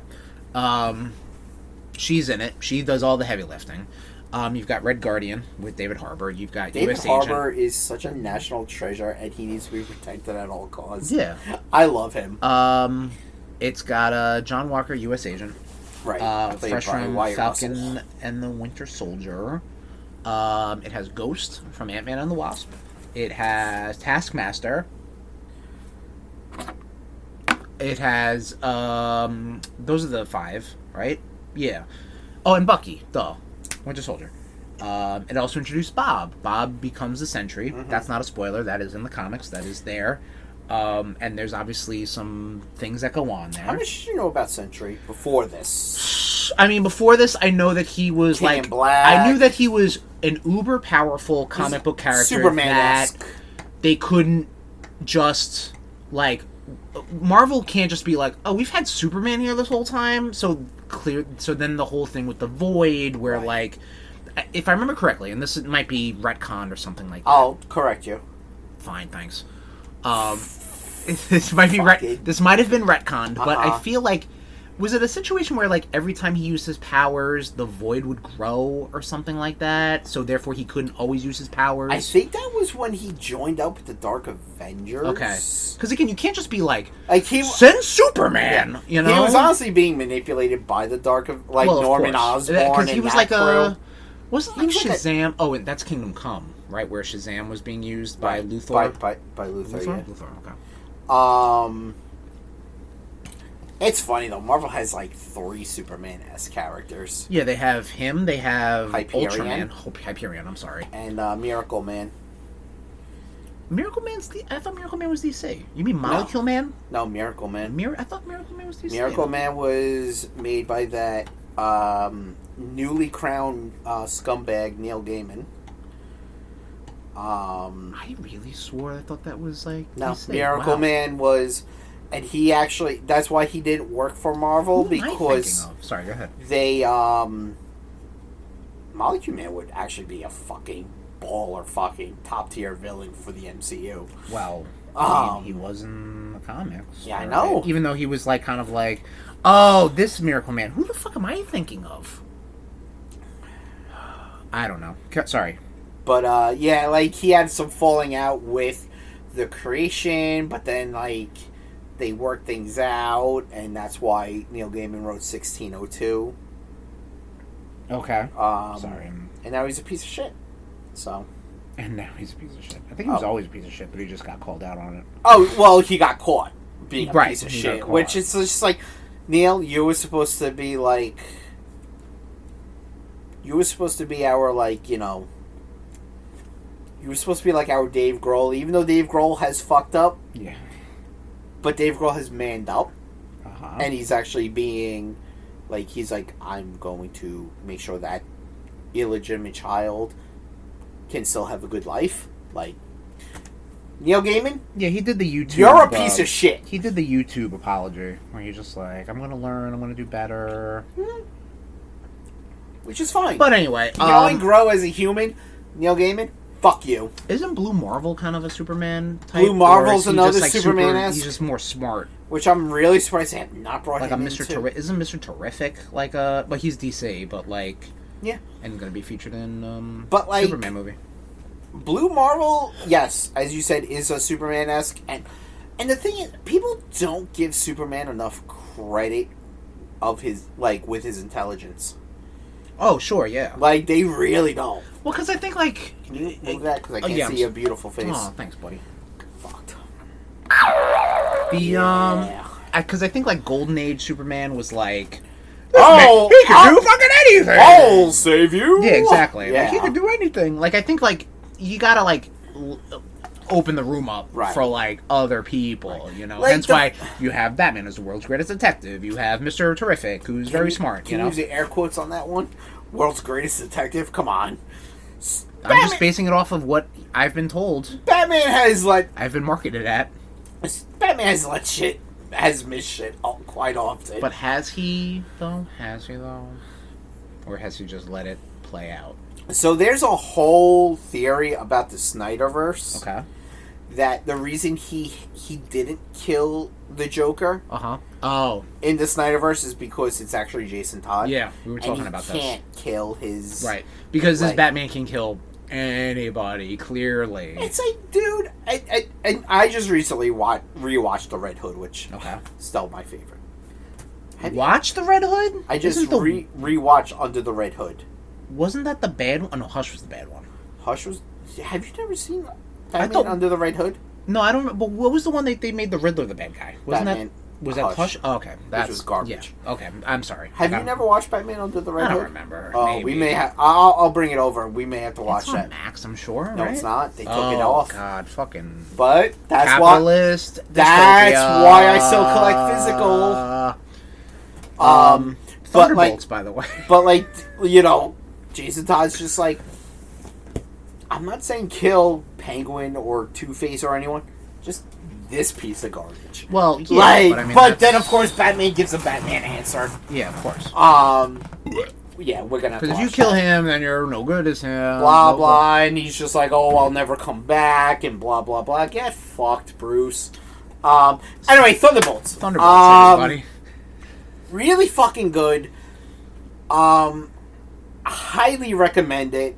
She's in it. She does all the heavy lifting. You've got Red Guardian with David Harbour. You've got David US Harbour Agent. is such a national treasure, and he needs to be protected at all costs. Yeah. I love him. It's got John Walker, U.S. Agent. Right. Fresh from Falcon and the Winter Soldier. It has Ghost from Ant-Man and the Wasp. It has Taskmaster. It has, those are the 5, right? Yeah. Oh, and Bucky, Winter Soldier. It also introduced Bob. Bob becomes the Sentry. That's not a spoiler. That is in the comics. That is there. And there's obviously some things that go on there. How much did you know about Sentry before this? I mean, before this, I know that he was King in Black. I knew that he was an uber powerful comic book character Superman-esque. that they couldn't just Marvel can't just be like, oh, we've had Superman here this whole time, so then the whole thing with the Void, where if I remember correctly, and this might be retconned or something like that. I'll correct you. Fine, thanks. This might be this might have been retconned, but I feel like, was it a situation where every time he used his powers, the Void would grow or something like that, so therefore he couldn't always use his powers? I think that was when he joined up with the Dark Avengers. Okay, because again, you can't just be send Superman. Yeah. You know, he was honestly being manipulated by the Norman Osborn, because he was crew. Wasn't Shazam? Oh, and that's Kingdom Come, right? Where Shazam was being used by Luthor. By Luthor. Yeah. Luthor. Okay. It's funny though. Marvel has like 3 Superman-esque characters. Yeah, they have him. They have Hyperion. Ultraman. Hyperion. I'm sorry. And Miracle Man. Miracle Man's I thought Miracle Man was DC. You mean Molecule Man? No, Miracle Man. I thought Miracle Man was DC. Miracle Man was made by that newly crowned scumbag Neil Gaiman. I really swore I thought that was like No, DC. Miracle Wow. Man was, and he actually, that's why he didn't work for Marvel, Who am I because thinking of? Sorry, go ahead. they Molecule Man would actually be a fucking baller, fucking top tier villain for the MCU. Well, he was in the comics. Yeah, I right? know. Even though he was like kind of like, oh, this Miracle Man. Who the fuck am I thinking of? I don't know. Sorry. But yeah, like he had some falling out with the creation, but then like they worked things out, and that's why Neil Gaiman wrote 1602. Okay. Sorry. And now he's a piece of shit. So. And now he's a piece of shit. I think he was always a piece of shit, but he just got called out on it. Oh, well, he got caught being a piece of he shit, got which caught. is just like, Neil, you were supposed to be like, you were supposed to be our, like, you know, you were supposed to be like our Dave Grohl, even though Dave Grohl has fucked up. Yeah. But Dave Grohl has manned up, Uh-huh. and he's actually being, like, he's like, I'm going to make sure that illegitimate child can still have a good life. Like, Neil Gaiman? Yeah, he did the YouTube. You're a piece of shit. He did the YouTube apology, where he's just like, I'm going to learn, I'm going to do better. Which is fine. But anyway. Can you only grow as a human, Neil Gaiman? Fuck you. Isn't Blue Marvel kind of a Superman type? Blue Marvel's or is he another just, like, Superman-esque? He's just more smart. Which I'm really surprised they have not brought Like a him Mr. into. Isn't Mr. Terrific like a... But he's DC, but like... Yeah. And going to be featured in But, like, Superman movie. Blue Marvel, yes, as you said, is a Superman-esque. And the thing is, people don't give Superman enough credit of his, like, with his intelligence. Oh, sure, yeah. Like, they really don't. Well, because I think, like... Can you move that? Because I can't yeah, see your beautiful face. Oh, thanks, buddy. Fucked. The, Because I think, like, Golden Age Superman was like... Oh! He can do fucking anything! I'll save you! Yeah, exactly. Yeah. Like, he can do anything. Like, I think, like, you gotta, like... open the room up for, like, other people, you know? Like Hence why you have Batman as the world's greatest detective. You have Mr. Terrific, who's very smart, Can you know? use the air quotes on that one? World's greatest detective? Come on. I'm just basing it off of what I've been told. Batman has let... I've been marketed at. Batman has missed shit quite often. But has he, though? Or has he just let it play out? So there's a whole theory about the Snyderverse. Okay. That the reason he didn't kill the Joker Oh. in the Snyderverse is because it's actually Jason Todd. Yeah, we were talking about this. He can't kill his... Right. Because this like, Batman can kill anybody, clearly. It's like, dude... I just recently rewatched The Red Hood, which is still my favorite. Have you watched The Red Hood? I just rewatched Under the Red Hood. Wasn't that the bad one? Oh, no, Hush was the bad one. Hush was... Have you never seen Batman Under the Red Hood? No, I don't remember. But what was the one they made the Riddler the bad guy? Wasn't Batman, that... Was that Hush? Oh, okay. Which was garbage. Yeah. Okay, I'm sorry. Have you never watched Batman Under the Red Hood? I don't remember. Oh, Maybe. we may have... I'll bring it over. We may have to watch it's on that. Max, I'm sure, No, right? it's not. They took it off. Oh, God, fucking... But that's capitalist That's dystopia. why I still collect physical. Thunderbolts, by the way. But, like, you know, Jason Todd's just like... I'm not saying kill Penguin or Two-Face or anyone. Just this piece of garbage. Well, yeah, like, but I mean, but then, of course, Batman gives a Batman answer. Yeah, of course. Yeah, we're gonna have to because if you kill him, then you're no good as him. Blah, blah, and he's just like, oh, I'll never come back, and blah, blah, blah. Get fucked, Bruce. Anyway, Thunderbolts. Everybody. Really fucking good. Highly recommend it.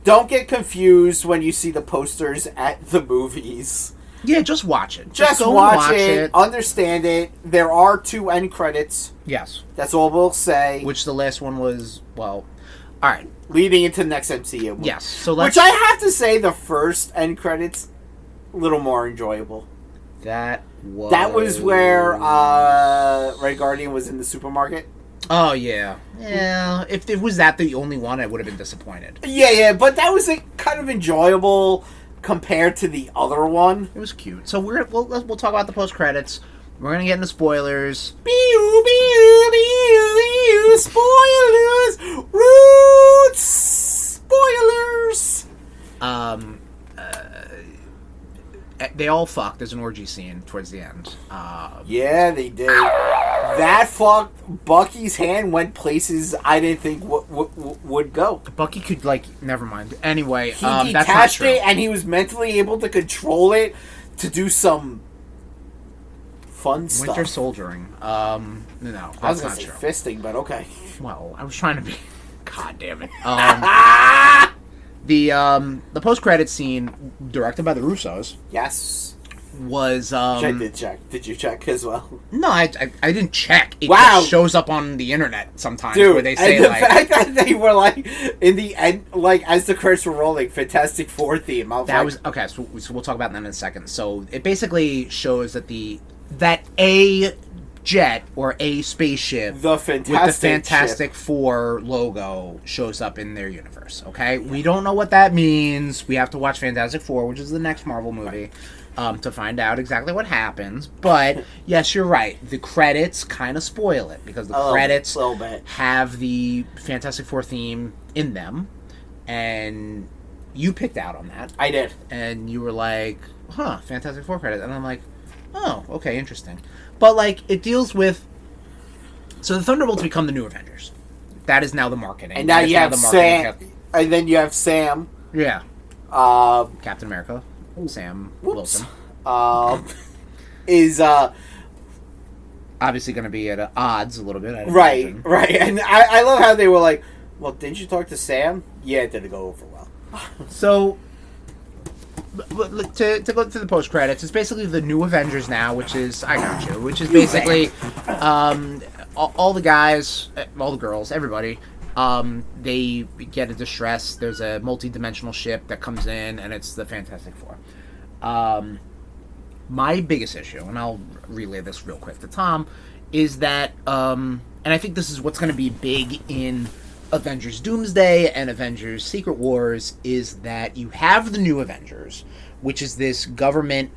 Don't get confused when you see the posters at the movies. Yeah, just watch it. Just go watch it. Understand it. There are 2 end credits. Yes. That's all we'll say. Which the last one was, well... Alright. Leading into the next MCU movie. Yes. So let's... Which I have to say, the first end credits, a little more enjoyable. That was where Red Guardian was in the supermarket. Oh, yeah. Yeah, if it was that the only one, I would have been disappointed. Yeah, but that was kind of enjoyable compared to the other one. It was cute. So we'll talk about the post-credits. We're going to get into spoilers. Spoilers! Roots! Spoilers! They all fuck. There's an orgy scene towards the end. Yeah, they did. That Bucky's hand went places I didn't think would go. Bucky could, never mind. Anyway, he that's not detached true. it, and he was mentally able to control it to do some fun stuff. Winter soldiering. No, that's I was going not to say true. fisting, but okay. Well, I was trying to be... God damn it. The post-credit scene, directed by the Russos... Yes. Was, I did check. Did you check as well? No, I didn't check. It just shows up on the internet sometimes. Dude, where they say, and the fact that they were, in the end, as the credits were rolling, Fantastic Four theme. Okay, so we'll talk about that in a second. So, it basically shows that that a jet or a spaceship with the Fantastic Four logo shows up in their universe, okay? Yeah. We don't know what that means. We have to watch Fantastic Four, which is the next Marvel movie, to find out exactly what happens. But, yes, you're right. The credits kind of spoil it, because the credits have the Fantastic Four theme in them, and you picked out on that. I did. And you were like, Fantastic Four credits. And I'm like, oh, okay, interesting. But, it deals with... So the Thunderbolts become the new Avengers. That is now the marketing. And now you have Sam. And then you have Sam. Yeah. Captain America. Sam Wilson. Is, obviously going to be at odds a little bit. Right. And I love how they were like, well, didn't you talk to Sam? Yeah, it didn't go over well. So... To go through the post credits, it's basically the new Avengers now, which is basically all the guys, all the girls, everybody. They get a distress. There's a multi-dimensional ship that comes in, and it's the Fantastic Four. My biggest issue, and I'll relay this real quick to Tom, is that, and I think this is what's going to be big in Avengers Doomsday and Avengers Secret Wars, is that you have the new Avengers, which is this government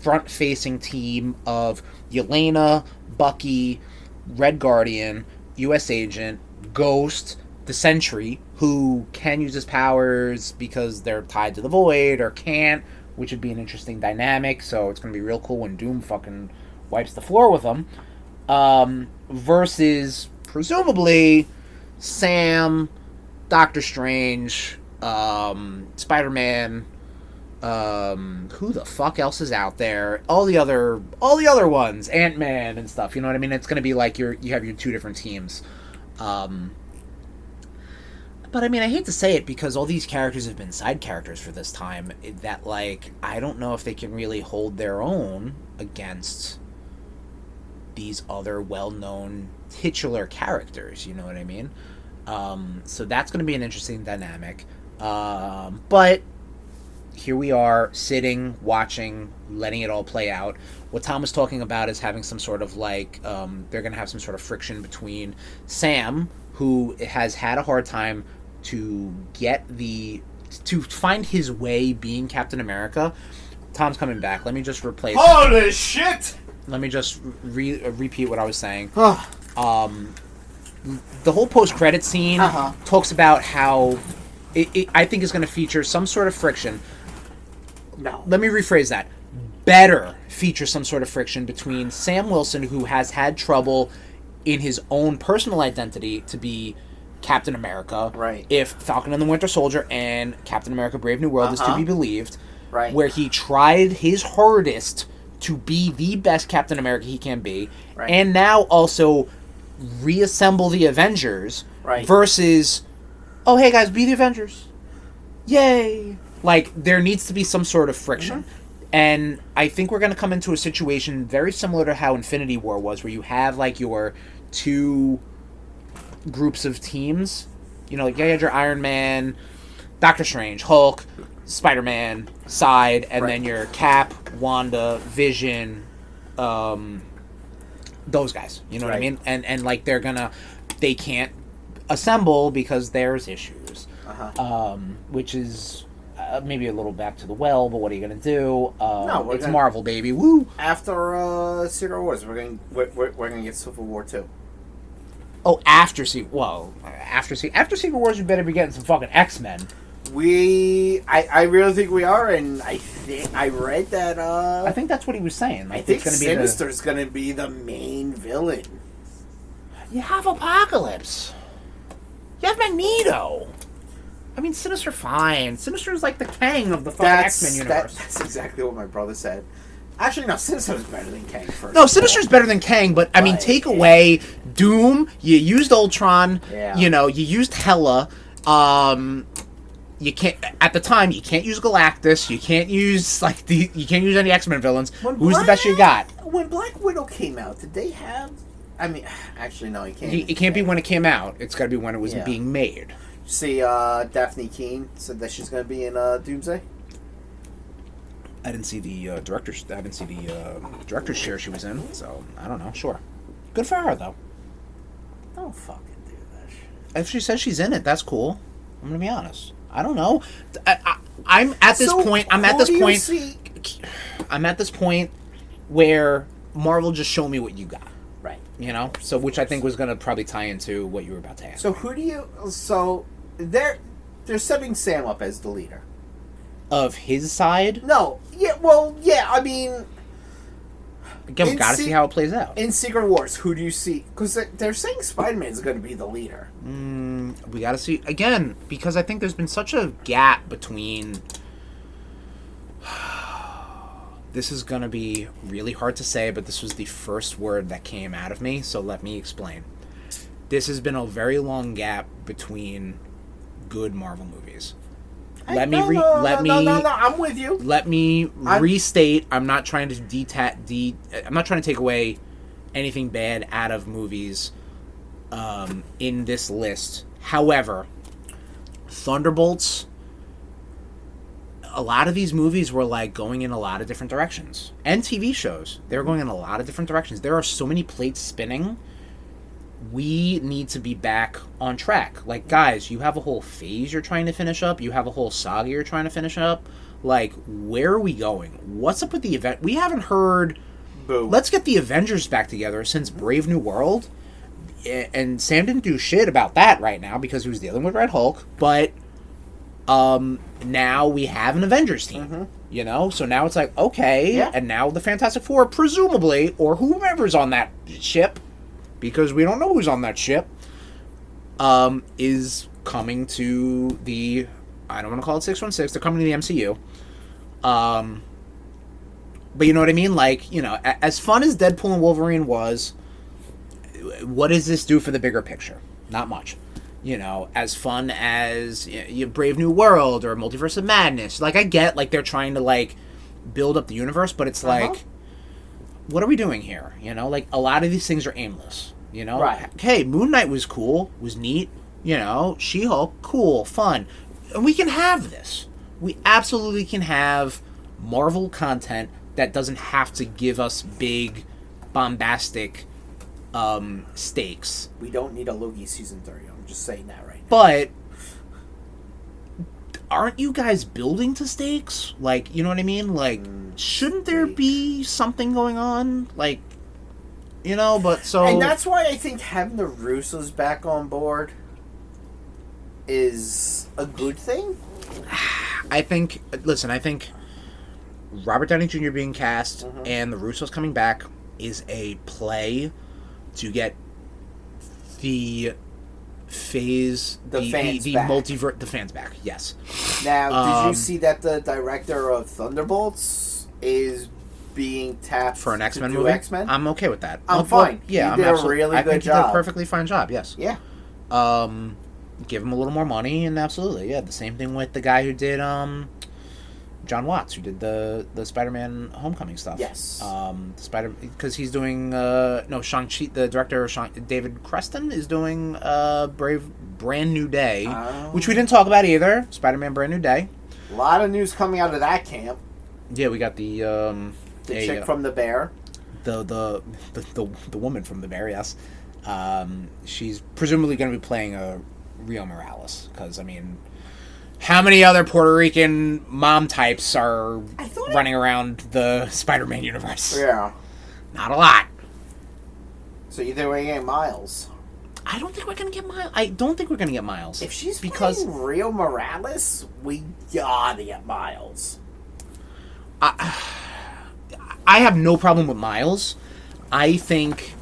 front-facing team of Yelena, Bucky, Red Guardian, U.S. Agent, Ghost, the Sentry, who can use his powers because they're tied to the Void, or can't, which would be an interesting dynamic, so it's going to be real cool when Doom fucking wipes the floor with them, versus, presumably... Sam, Doctor Strange, Spider-Man, who the fuck else is out there? All the other ones, Ant-Man and stuff. You know what I mean? It's gonna be like you have your two different teams. But I mean, I hate to say it because all these characters have been side characters for this time. That I don't know if they can really hold their own against these other well-known titular characters, you know what I mean? So that's going to be an interesting dynamic. But here we are, sitting, watching, letting it all play out. What Tom was talking about is having some sort of they're going to have some sort of friction between Sam, who has had a hard time to find his way being Captain America. Tom's coming back. Let me just replace... Holy shit! Let me just repeat what I was saying. The whole post-credit scene talks about how I think is going to feature some sort of friction. No. Let me rephrase that. Better feature some sort of friction between Sam Wilson, who has had trouble in his own personal identity to be Captain America. Right. If Falcon and the Winter Soldier and Captain America Brave New World is to be believed. Right. Where he tried his hardest to be the best Captain America he can be, and now also reassemble the Avengers, versus, oh, hey guys, be the Avengers. Yay! There needs to be some sort of friction. And I think we're going to come into a situation very similar to how Infinity War was, where you have, your two groups of teams. You know, you had your Iron Man, Doctor Strange, Hulk, Spider-Man side, and Right. then your Cap, Wanda, Vision, those guys. You know what I Right. mean? And like they can't assemble because there's issues. Which is maybe a little back to the well, but what are you gonna do? No, it's Marvel, baby. Woo! After Secret Wars, we're gonna get Civil War 2. Oh, after Secret Wars, you better be getting some fucking X-Men. I really think we are, and I read that. I think that's what he was saying. Like, I think it's Sinister's gonna be the main villain. You have Apocalypse. You have Magneto. I mean, Sinister, fine. Sinister is like the Kang of the fucking X-Men universe. That's exactly what my brother said. Actually, no, Sinister's better than Kang. No, Sinister's better than Kang, but I mean, take away Doom. You used Ultron. Yeah. You know, you used Hela. You can't at the time. You can't use Galactus. You can't use you can't use any X-Men villains. Who's the best you got? When Black Widow came out, did they have? I mean, actually, no, you can't. It can't be when it came out. It's got to be when it was being made. See, Daphne Keane said that she's going to be in Doomsday. I didn't see the director's. I didn't see the director's chair she was in. So I don't know. Sure, good for her though. Don't fucking do that shit. If she says she's in it, that's cool. I'm gonna be honest. I don't know. I'm at this point. I'm at this point. I'm at this point where Marvel just show me what you got. Right. You know. So which I think was gonna probably tie into what you were about to ask. So who do you? So they're setting Sam up as the leader of his side. No. Yeah. Well. Yeah. I mean. Again, we gotta see how it plays out. In Secret Wars, who do you see? Because they're saying Spider-Man's going to be the leader. We gotta see again because I think there's been such a gap between. This is gonna be really hard to say, but this was the first word that came out of me, so let me explain. This has been a very long gap between good Marvel movies. I'm with you. Let me restate. I'm not trying to I'm not trying to take away anything bad out of movies in this list. However, Thunderbolts, a lot of these movies were like going in a lot of different directions. And TV shows, they're going in a lot of different directions. There are so many plates spinning. We need to be back on track. Like, guys, you have a whole phase you're trying to finish up. You have a whole saga you're trying to finish up. Like, where are we going? What's up with the event? We haven't heard... Boo. Let's get the Avengers back together since Brave New World. And Sam didn't do shit about that right now because he was dealing with Red Hulk. But now we have an Avengers team. You know? So now it's like, okay. Yeah. And now the Fantastic Four, presumably, or whomever's on that ship... because we don't know who's on that ship, is coming to the, I don't want to call it 616, they're coming to the MCU. But you know what I mean? Like, you know, as fun as Deadpool and Wolverine was, what does this do for the bigger picture? Not much. You know, as fun as Brave New World or Multiverse of Madness. Like, I get, like, they're trying to, like, build up the universe, but it's like... what are we doing here? You know, like, a lot of these things are aimless, you know? Right. Hey, Moon Knight was cool, was neat, you know, She-Hulk, cool, fun. And we can have this. We absolutely can have Marvel content that doesn't have to give us big, bombastic stakes. We don't need a Loki season 3. I'm just saying that right now. But... aren't you guys building to stakes? Like, you know what I mean? Like, shouldn't there be something going on? Like, you know, but so... And that's why I think having the Russos back on board is a good thing. I think Robert Downey Jr. being cast and the Russos coming back is a play to get the fans back, yes. Now, did you see that the director of Thunderbolts is being tapped for an X-Men to do movie? X-Men? I'm okay with that. I'm fine. Yeah, he did a really good job. He did a perfectly fine job, yes. Yeah. Give him a little more money, and absolutely, yeah. The same thing with the guy who did John Watts, who did the Spider-Man Homecoming stuff. Yes. Because he's doing Shang-Chi. The director David Creston is doing Brand New Day, which we didn't talk about either. Spider-Man Brand New Day. A lot of news coming out of that camp. Yeah, we got the chick from the Bear. The woman from the Bear, yes. She's presumably going to be playing a Rio Morales, because, I mean, how many other Puerto Rican mom types are running around the Spider-Man universe? Yeah. Not a lot. So either way, you get Miles. I don't think we're going to get Miles. I don't think we're going to get Miles. If she's playing Rio Morales, we gotta get Miles. I have no problem with Miles. I think...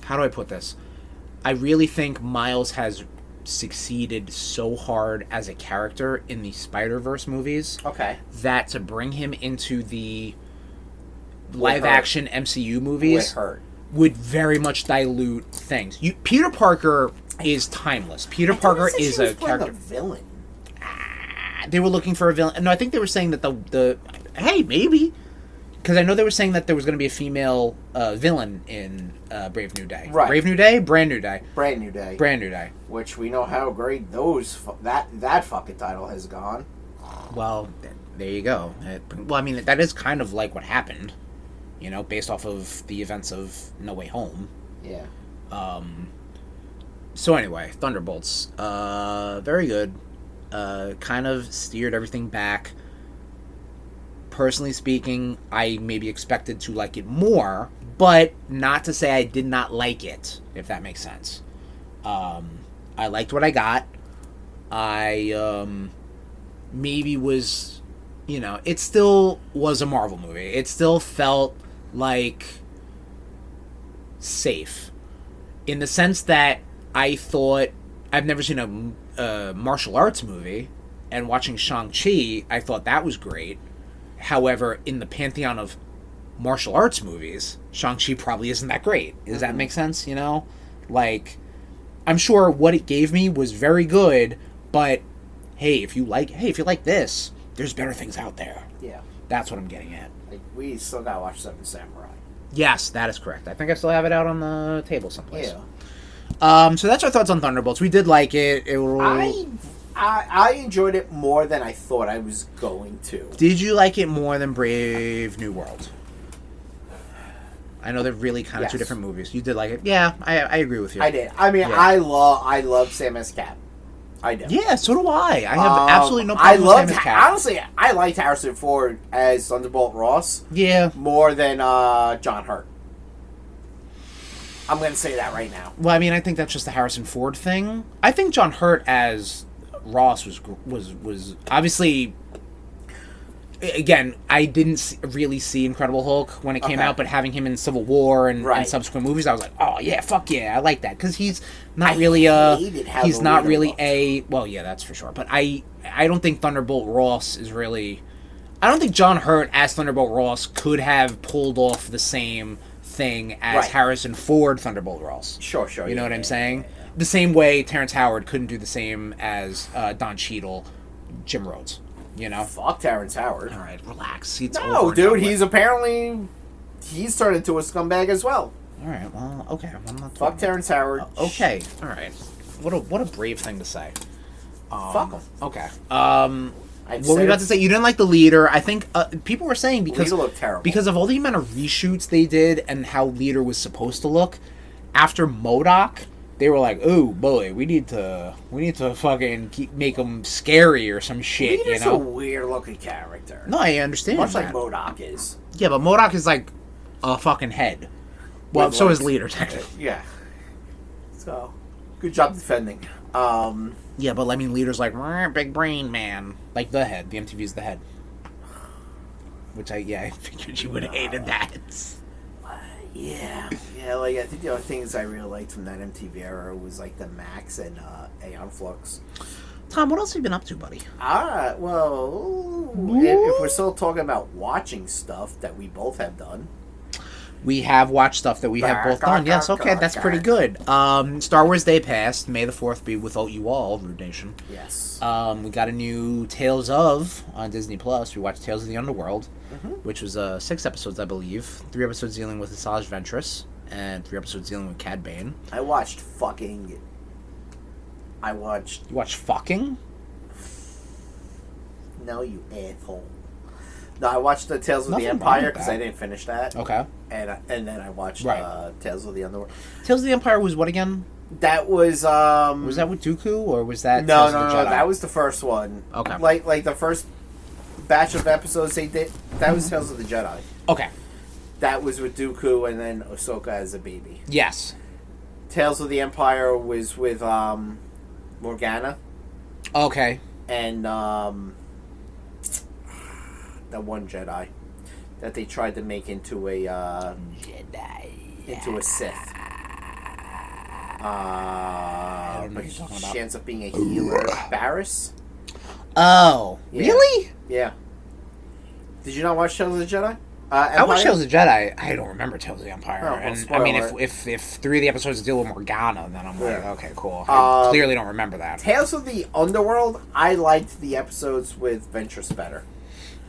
How do I put this? I really think Miles has succeeded so hard as a character in the Spider-Verse movies. Okay. That to bring him into the live-action MCU movies would very much dilute things. Peter Parker is timeless. Peter Parker is a character. A villain. They were looking for a villain. No, I think they were saying that the hey, maybe. Because I know they were saying that there was going to be a female villain in Brave New Day. Right. Brave New Day? Brand New Day. Brand New Day. Brand New Day. Which we know how great that fucking title has gone. Well, there you go. Well, I mean, that is kind of like what happened. You know, based off of the events of No Way Home. Yeah. So anyway, Thunderbolts. Very good. Kind of steered everything back. Personally speaking, I maybe expected to like it more, but not to say I did not like it, if that makes sense. I liked what I got. I maybe was, it still was a Marvel movie. It still felt like safe. In the sense that I thought, I've never seen a martial arts movie, and watching Shang-Chi, I thought that was great. However, in the pantheon of martial arts movies, Shang-Chi probably isn't that great. Does that make sense? Like, I'm sure what it gave me was very good, but hey, if you like this, there's better things out there. Yeah. That's what I'm getting at. Like, we still gotta watch Seven Samurai. Yes, that is correct. I think I still have it out on the table someplace. Yeah. So that's our thoughts on Thunderbolts. We did like it. I enjoyed it more than I thought I was going to. Did you like it more than Brave New World? I know they're really kind of two different movies. You did like it. Yeah, I agree with you. I did. I mean, I love Sam as Cap. I did. Yeah, so do I. I have absolutely no problem with Sam as Cap. Honestly, I liked Harrison Ford as Thunderbolt Ross. Yeah. More than John Hurt. I'm going to say that right now. Well, I mean, I think that's just the Harrison Ford thing. I think John Hurt as Ross was obviously. Again, I didn't really see Incredible Hulk when it came out, but having him in Civil War and subsequent movies, I was like, oh yeah, fuck yeah, I like that, because he's not really well, yeah, that's for sure. But I don't think Thunderbolt Ross is really. I don't think John Hurt as Thunderbolt Ross could have pulled off the same thing as Harrison Ford Thunderbolt Ross. Sure. You know what I'm saying? Yeah. The same way Terrence Howard couldn't do the same as Don Cheadle, Jim Rhodes. Fuck Terrence Howard. All right, relax. He's turned into a scumbag as well. All right, well, okay. I'm not fuck Terrence Howard. Okay, all right. What a brave thing to say. Fuck him. Okay. What were you about to say? You didn't like the leader. I think people were saying because Leader looked terrible. Because of all the amount of reshoots they did and how Leader was supposed to look after MODOK. They were like, "Oh boy, we need to fucking make him scary or some shit." Leader's a weird looking character. No, I understand. Much like MODOK is. Yeah, but MODOK is like a fucking head. Well, so is Leader technically. Yeah. So, good job defending. Yeah, but I mean, Leader's like big brain man, like the head. The MTV's the head. Which I figured you would have hated that. Yeah, like I think the other things I really liked from that MTV era was like the Max and Aeon Flux. Tom, what else have you been up to, buddy? Well, if we're still talking about watching stuff that we both have done. We have watched stuff that we have both done. Yes, okay, that's pretty good. Star Wars Day passed. May the 4th be with you all, RudeNation. Yes. We got a new Tales of on Disney Plus. We watched Tales of the Underworld, which was 6 episodes, I believe. 3 episodes dealing with Asajj Ventress, and 3 episodes dealing with Cad Bane. I watched fucking I watched... You watched fucking? No, you asshole. No, I watched the Tales of Nothing the wrong Empire with because that. I didn't finish that. Okay. And then I watched Right. Tales of the Underworld. Tales of the Empire was what again? That was... Was that with Dooku, or was that No, Tales no, of the no. Jedi? That was the first one. Okay. Like the first batch of episodes they did, that was Tales of the Jedi. Okay. That was with Dooku and then Ahsoka as a baby. Yes. Tales of the Empire was with Morgana Okay. and the one Jedi that they tried to make into a Sith. I don't know what But you're talking she about. ends up being a healer. Barriss? Oh, Yeah. really? Yeah. Did you not watch Tales of the Jedi? I watched Tales of the Jedi. I don't remember Tales of the Empire. Oh, well, and spoiler I mean, alert. if 3 of the episodes deal with Morgana, then I'm like, Yeah. okay, cool. I Um, clearly don't remember that. Tales of the Underworld, I liked the episodes with Ventress better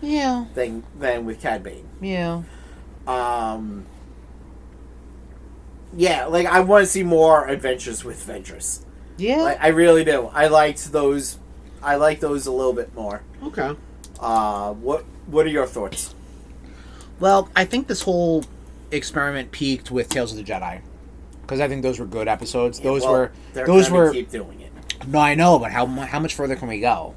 Yeah. than with Cad Bane. Yeah. Yeah, like I want to see more adventures with Ventress. Yeah. Like, I really do. I liked those. I like those a little bit more. Okay. What are your thoughts? Well, I think this whole experiment peaked with Tales of the Jedi, because I think those were good episodes. Yeah, those well, were they're those gonna were. keep doing it. No, I know, but how much further can we go?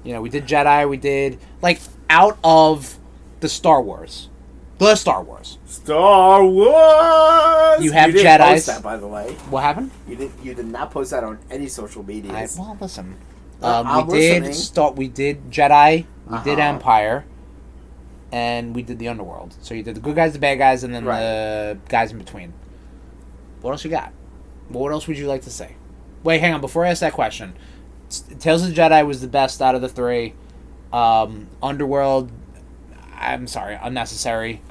You know, we did Jedi. We did like out of the Star Wars. Star Wars. You have didn't Jedis. post that, by the way. What happened? You did not post that on any social media. Well, listen. I'm We did listening. We did Jedi. We did Uh-huh. Empire, and we did the Underworld. So you did the good guys, the bad guys, and then Right. the guys in between. What else you got? What else would you like to say? Wait, hang on. Before I ask that question, Tales of the Jedi was the best out of the 3. Underworld, I'm sorry, unnecessary.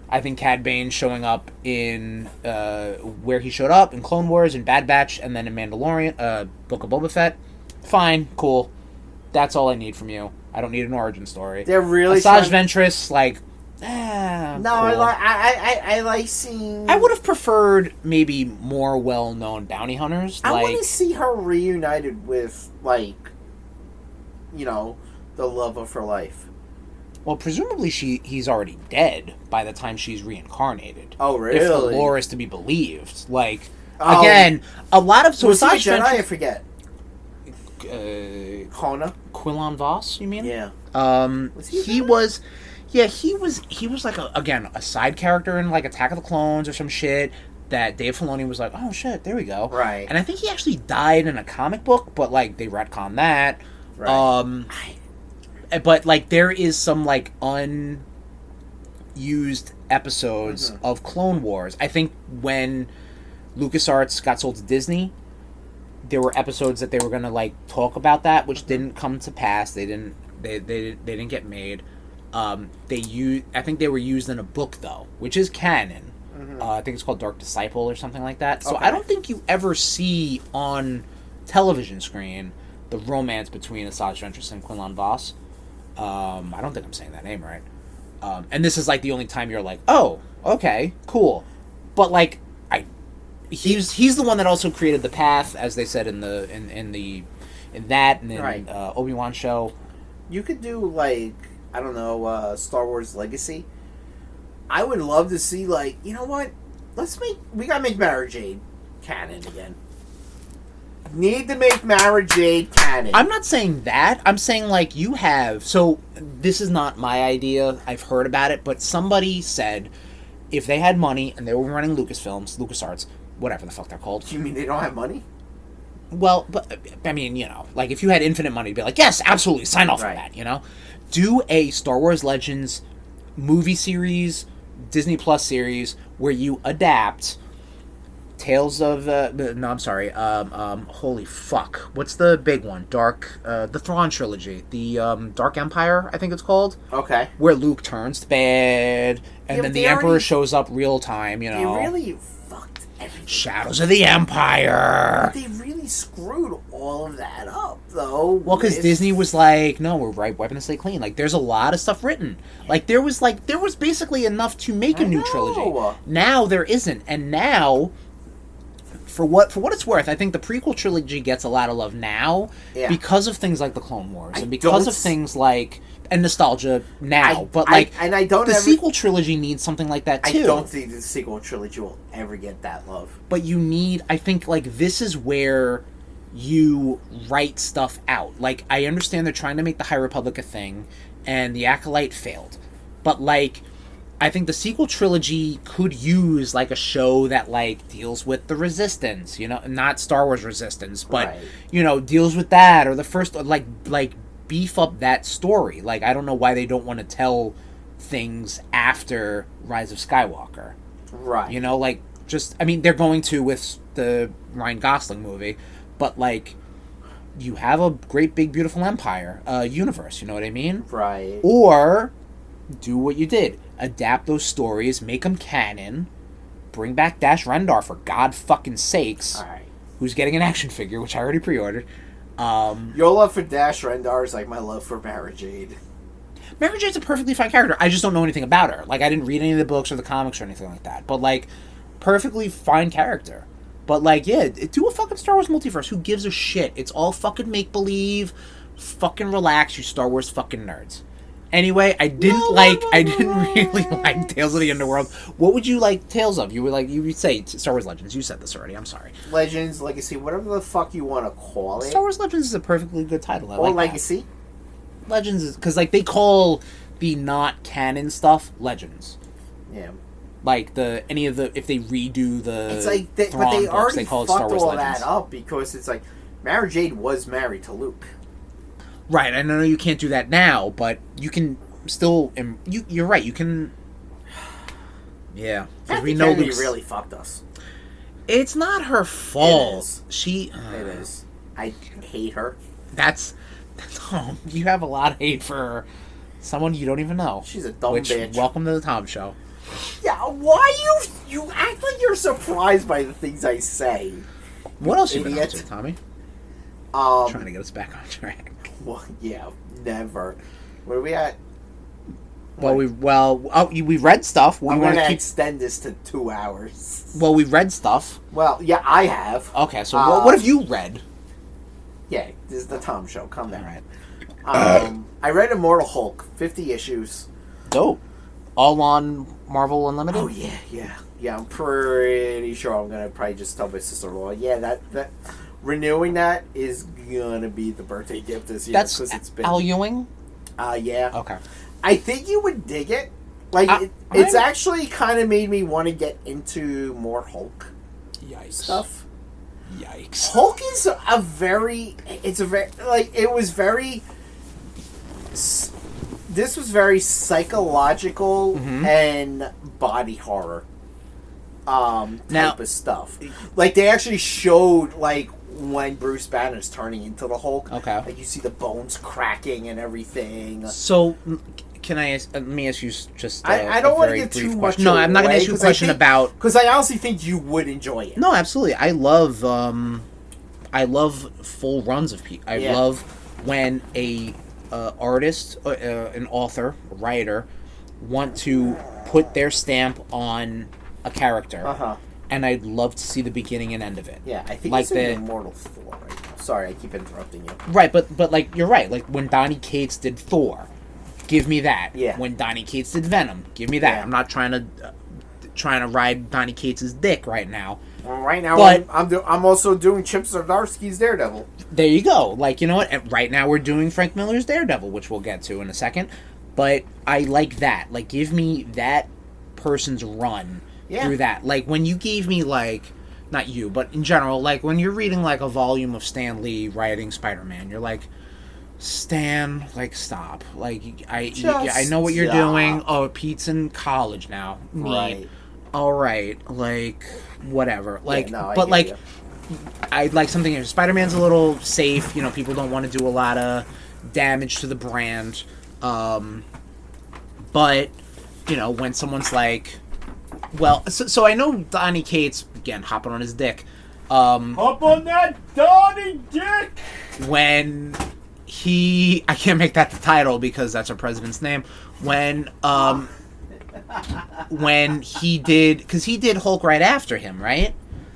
I think Cad Bane showing up in where he showed up in Clone Wars, in Bad Batch, and then in Mandalorian, Book of Boba Fett. Fine, cool. That's all I need from you. I don't need an origin story. They're really Asajj trying- Ventress, like, No, cool. I like seeing. I would have preferred maybe more well-known bounty hunters. I like, want to see her reunited with the love of her life. well, presumably he's already dead by the time she's reincarnated. Oh, really? If the lore is to be believed. Like, Oh. again, a lot of... So Was he a Asajj Jedi? I Ventress... forget. Kona? Quillan Voss, you mean? Yeah. Was he was... Yeah, he was like, a side character in, like, Attack of the Clones or some shit that Dave Filoni was like, oh, shit, there we go. Right. And I think he actually died in a comic book, but, like, they retconned that. Right. But, like, there is some, like, unused episodes Mm-hmm. of Clone Wars. I think when LucasArts got sold to Disney, there were episodes that they were going to, like, talk about that, which didn't come to pass. They didn't get made. I think they were used in a book, though, which is canon. Mm-hmm. I think it's called Dark Disciple or something like that. So Okay. I don't think you ever see on television screen the romance between Asajj Ventress and Quinlan Voss. I don't think I'm saying that name right. And this is like the only time you're like, oh, okay, cool. But like, he's the one that also created the path, as they said in that and in Right. Obi-Wan show. You could do, I don't know, Star Wars Legacy. I would love to see, you know what? We gotta make Mara Jade canon again. Need to make Mara Jade canon. I'm not saying that. I'm saying, like, you have... So, this is not my idea. I've heard about it, but somebody said if they had money and they were running Lucasfilms, LucasArts, whatever the fuck they're called. You mean they don't have money? Well, but, I mean, like, if you had infinite money, you'd be like, yes, absolutely, sign off on that, Do a Star Wars Legends movie series, Disney Plus series, where you adapt Tales of holy fuck, what's the big one? The Thrawn trilogy, the Dark Empire, I think it's called. Okay. Where Luke turns to bad, and Yeah, then but the they Emperor already- shows up real time. They really fucked everything. Shadows of the Empire. They really screwed all of that up, though. Well, because with- Disney was like, no, we're wiping the slate clean. Like, there's a lot of stuff written. Like, there was basically enough to make a new trilogy. know. Now there isn't, and now for what it's worth, I think the prequel trilogy gets a lot of love now because of things like the Clone Wars and because of things like and nostalgia now. The sequel trilogy needs something like that too. I don't think the sequel trilogy will ever get that love. But you need, I think, like, this is where you write stuff out. Like, I understand they're trying to make the High Republic a thing, and the Acolyte failed. But, like, I think the sequel trilogy could use, like, a show that, like, deals with the Resistance, you know? Not Star Wars Resistance, but, you know, deals with that, or the first, like, beef up that story. Like, I don't know why they don't want to tell things after Rise of Skywalker. Right. You know, like, just, I mean, they're going to with the Ryan Gosling movie, but, like, you have a great, big, beautiful empire, universe, you know what I mean? Right. Or do what you did. Adapt those stories, make them canon, bring back Dash Rendar for God fucking sakes. All right. Who's getting an action figure, which I already pre-ordered. Your love for Dash Rendar is like my love for Mara Jade. Mara Jade's a perfectly fine character. I just don't know anything about her. Like, I didn't read any of the books or the comics or anything like that. But, like, perfectly fine character. But, like, yeah, do a fucking Star Wars multiverse. Who gives a shit? It's all fucking make-believe. Fucking relax, you Star Wars fucking nerds. Anyway, I didn't really like Tales of the Underworld. What would you like Tales of? You would say Star Wars Legends. You said this already. I'm sorry. Legends, Legacy, whatever the fuck you want to call it. Star Wars Legends is a perfectly good title. I or like Legacy. That. Legends is because, like, they call the not canon stuff Legends. Yeah. Like if they redo the it's like but they already fucked all that up because it's like Mara Jade was married to Luke. Right, I know you can't do that now, but you can still. You're right. You can. Yeah, we know Luke really fucked us. It's not her fault. It is. It is. I hate her. That's you have a lot of hate for someone you don't even know. She's a dumb bitch. Welcome to the Tom Show. Yeah, why you act like you're surprised by the things I say? What else you been up to, Tommy? Trying to get us back on track. Well, yeah, never. Where are we at? We read stuff. I'm going to extend this to 2 hours. Well, we read stuff. Well, yeah, I have. Okay, so what have you read? Yeah, this is the Tom Show. Come down. All right. I read Immortal Hulk, 50 issues. Dope. All on Marvel Unlimited? Oh, yeah. Yeah, I'm pretty sure I'm going to probably just tell my sister-in-law, yeah, that renewing that is going to be the birthday gift this year. That's it's been, Al Ewing? Yeah. Okay. I think you would dig it. Like, it's actually kind of made me want to get into more Hulk stuff. Yikes. Hulk is this was very psychological and body horror type of stuff. Like, they actually showed, like, when Bruce Banner's turning into the Hulk. Okay. Like, you see the bones cracking and everything. So, let me ask you just I don't want to get too much. No, I'm not going to ask you a question about... Because I honestly think you would enjoy it. No, absolutely. I love full runs of people. I love when a artist, an author, a writer, want to put their stamp on a character. And I'd love to see the beginning and end of it. Yeah, I think like it's in Immortal Thor right now. Sorry, I keep interrupting you. Right, but like, you're right. Like, when Donny Cates did Thor, give me that. Yeah. When Donny Cates did Venom, give me that. Yeah. I'm not trying to ride Donny Cates' dick right now. Well, right now, but I'm also doing Chip Zdarsky's Daredevil. There you go. Like, you know what? Right now we're doing Frank Miller's Daredevil, which we'll get to in a second. But I like that. Like, give me that person's run through that. Like, when you gave me, like, not you, but in general, like, when you're reading, like, a volume of Stan Lee writing Spider-Man, you're like, Stan, like, stop. Like, I know what you're doing. Oh, Pete's in college now. Neat. Right. All right. Like, whatever. Like, but, like, I'd like something. Spider-Man's a little safe. You know, people don't want to do a lot of damage to the brand. But, you know, when someone's like, well, so I know Donny Cates, again, hopping on his dick. Hop on that Donny dick! When I can't make that the title because that's our president's name. When he did, because he did Hulk right after him, right?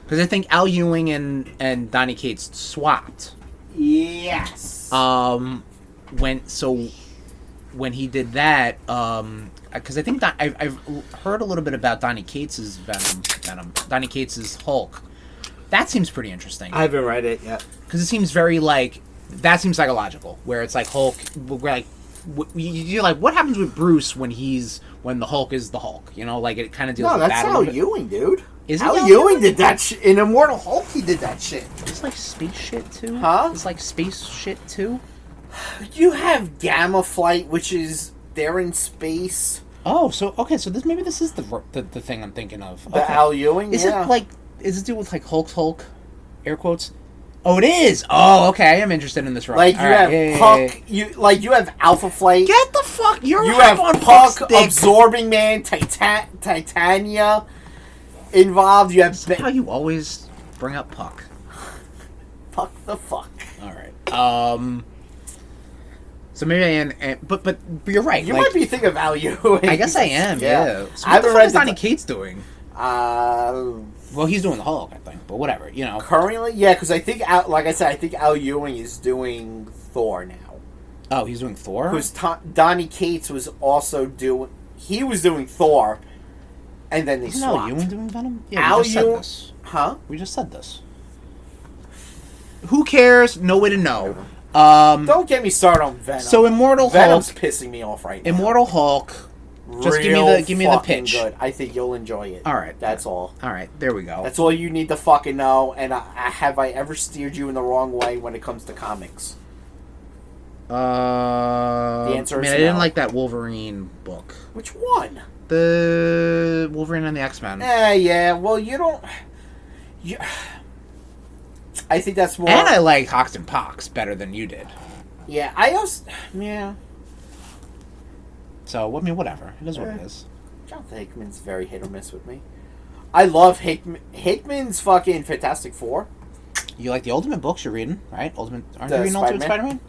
Because I think Al Ewing and Donny Cates swapped. Yes. When he did that, because I think I've heard a little bit about Donny Cates' Venom, Donny Cates' Hulk. That seems pretty interesting. I haven't read it yet. Because it seems very like, that seems psychological, where it's like Hulk, we're like, you're like, what happens with Bruce when the Hulk is the Hulk? You know, like it kind of deals with that. No, that's Al Ewing, dude. Is it Al Ewing did that shit. In Immortal Hulk, he did that shit. It's like space shit too? Huh? It's like space shit too? You have Gamma Flight, which is, they're in space. Oh, so, okay, so this is the thing I'm thinking of. The Okay. Al Ewing, Is it like, is it do with like Hulk, air quotes? Oh, it is! Oh, okay, I am interested in this run. Like, you have Puck, you have Alpha Flight. Get the fuck, you have on Puck, Absorbing Man, Titania involved. You have... How you always bring up Puck. Puck the fuck. Alright, so maybe I am, but you're right. You like, might be thinking of Al Ewing. I guess I am, yeah. So I what the fuck is Donny Cates doing? Well, he's doing the Hulk, I think, but whatever, you know. Currently, yeah, because I think, like I said, I think Al Ewing is doing Thor now. Oh, he's doing Thor? Because Donny Cates was also doing... He was doing Thor, and then they swapped. Al Ewing doing Venom? Yeah, Al we just said Ewing... this. Huh? We just said this. Who cares? No way to know. Don't get me started on Venom. So Immortal Venom's Hulk... pissing me off right now. Immortal Hulk... Just give me the pitch. Good. I think you'll enjoy it. All right. That's all. All right. There we go. That's all you need to fucking know. And have I ever steered you in the wrong way when it comes to comics? The answer is no. I didn't like that Wolverine book. Which one? The Wolverine and the X-Men. Yeah. Well, you don't... I think that's more... And I like Hox and Pox better than you did. Yeah, I also... Yeah. So, I mean, whatever. It is what it is. Jonathan Hickman's very hit or miss with me. I love Hickman's fucking Fantastic Four. You like the Ultimate books you're reading, right? Aren't you reading Ultimate Spider-Man?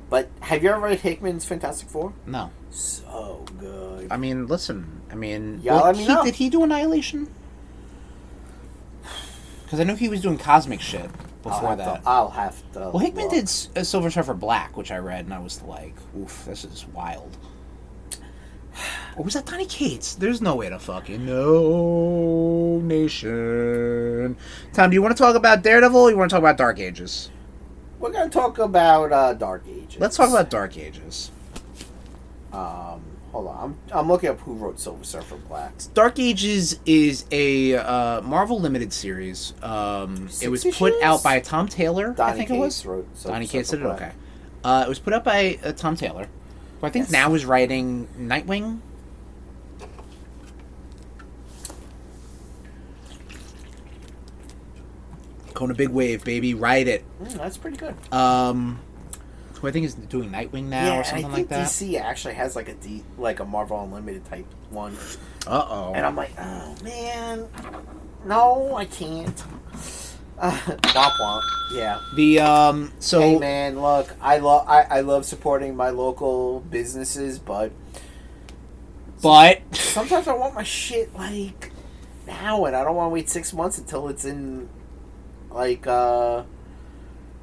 But have you ever read Hickman's Fantastic Four? No. So good. I mean, listen. I mean... Yeah, let me know. Did he do Annihilation? Because I know he was doing cosmic shit before that. I'll have to... Well, Hickman did Silver Surfer Black, which I read, and I was like, oof, this is wild. Or was that Donny Cates? There's no way to fucking know, nation. Tom, do you want to talk about Daredevil or you want to talk about Dark Ages? We're going to talk about Dark Ages. Let's talk about Dark Ages. Hold on. I'm looking up who wrote Silver Surfer Black. Dark Ages is a Marvel limited series. It was put out by Tom Taylor, I think it was. Donny Cates did it, okay. It was put out by Tom Taylor, who I think now is writing Nightwing. Kona Big Wave, baby, ride it. That's pretty good. Who I think is doing Nightwing now or something like that. DC actually has like a Marvel Unlimited type one. Uh-oh. And I'm like, oh man, no, I can't. Womp womp. Yeah. So hey man, look, I love supporting my local businesses, but sometimes I want my shit like now, and I don't want to wait 6 months until it's in like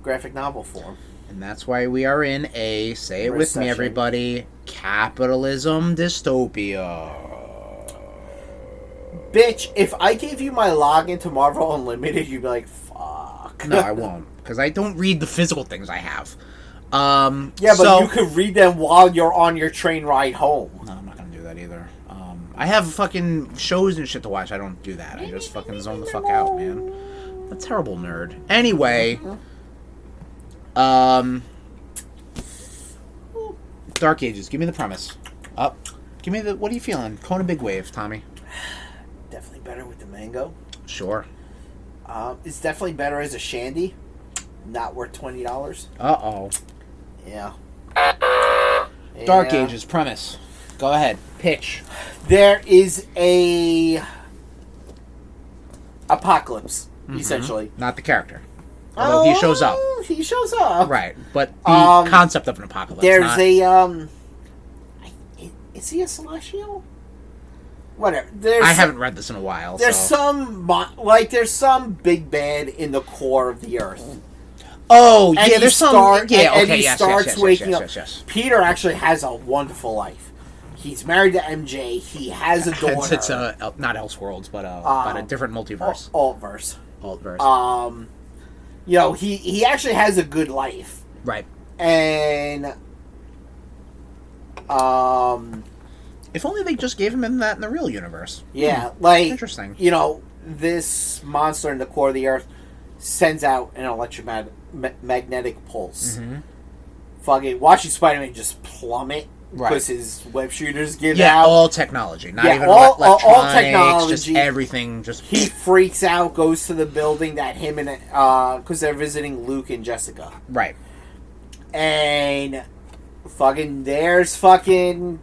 graphic novel form. And that's why we are in a, say it Recession. with me, everybody, capitalism dystopia. Bitch, if I gave you my login to Marvel Unlimited, you'd be like, fuck. No, I won't, because I don't read the physical things I have. Yeah, but you could read them while you're on your train ride home. No, I'm not going to do that either. I have fucking shows and shit to watch. I don't do that. I just fucking zone the fuck out, man. A terrible nerd. Anyway... Dark Ages. Give me the premise. Give me the... What are you feeling? Kona Big Wave, Tommy. Definitely better with the mango. Sure. It's definitely better as a shandy. Not worth $20. Uh-oh. Yeah. Dark Ages. Premise. Go ahead. Pitch. There is a... apocalypse, essentially. Not the character. Although he shows up. He shows up. Right, but the concept of an apocalypse. There's a, is he a Celestial? whatever. I haven't read this in a while. There's so. there's some big bad in the core of the Earth. Oh, And yeah, there's some... Yeah, and okay, he yes, starts yes, waking yes, up. yes, yes. Peter actually has a wonderful life. He's married to MJ. He has a daughter. It's not Elseworlds, but a different multiverse. Altverse. Altverse. You know, he actually has a good life. Right. And if only they just gave him that in the real universe. Yeah, like interesting. You know, this monster in the core of the Earth sends out an electromagnetic pulse. Mm-hmm. Fucking watching Spider-Man just plummet because his web shooters give out. All technology, not even all electronics, technology. just everything. Just he freaks out, goes to the building that him and because they're visiting Luke and Jessica. Right. And there's fucking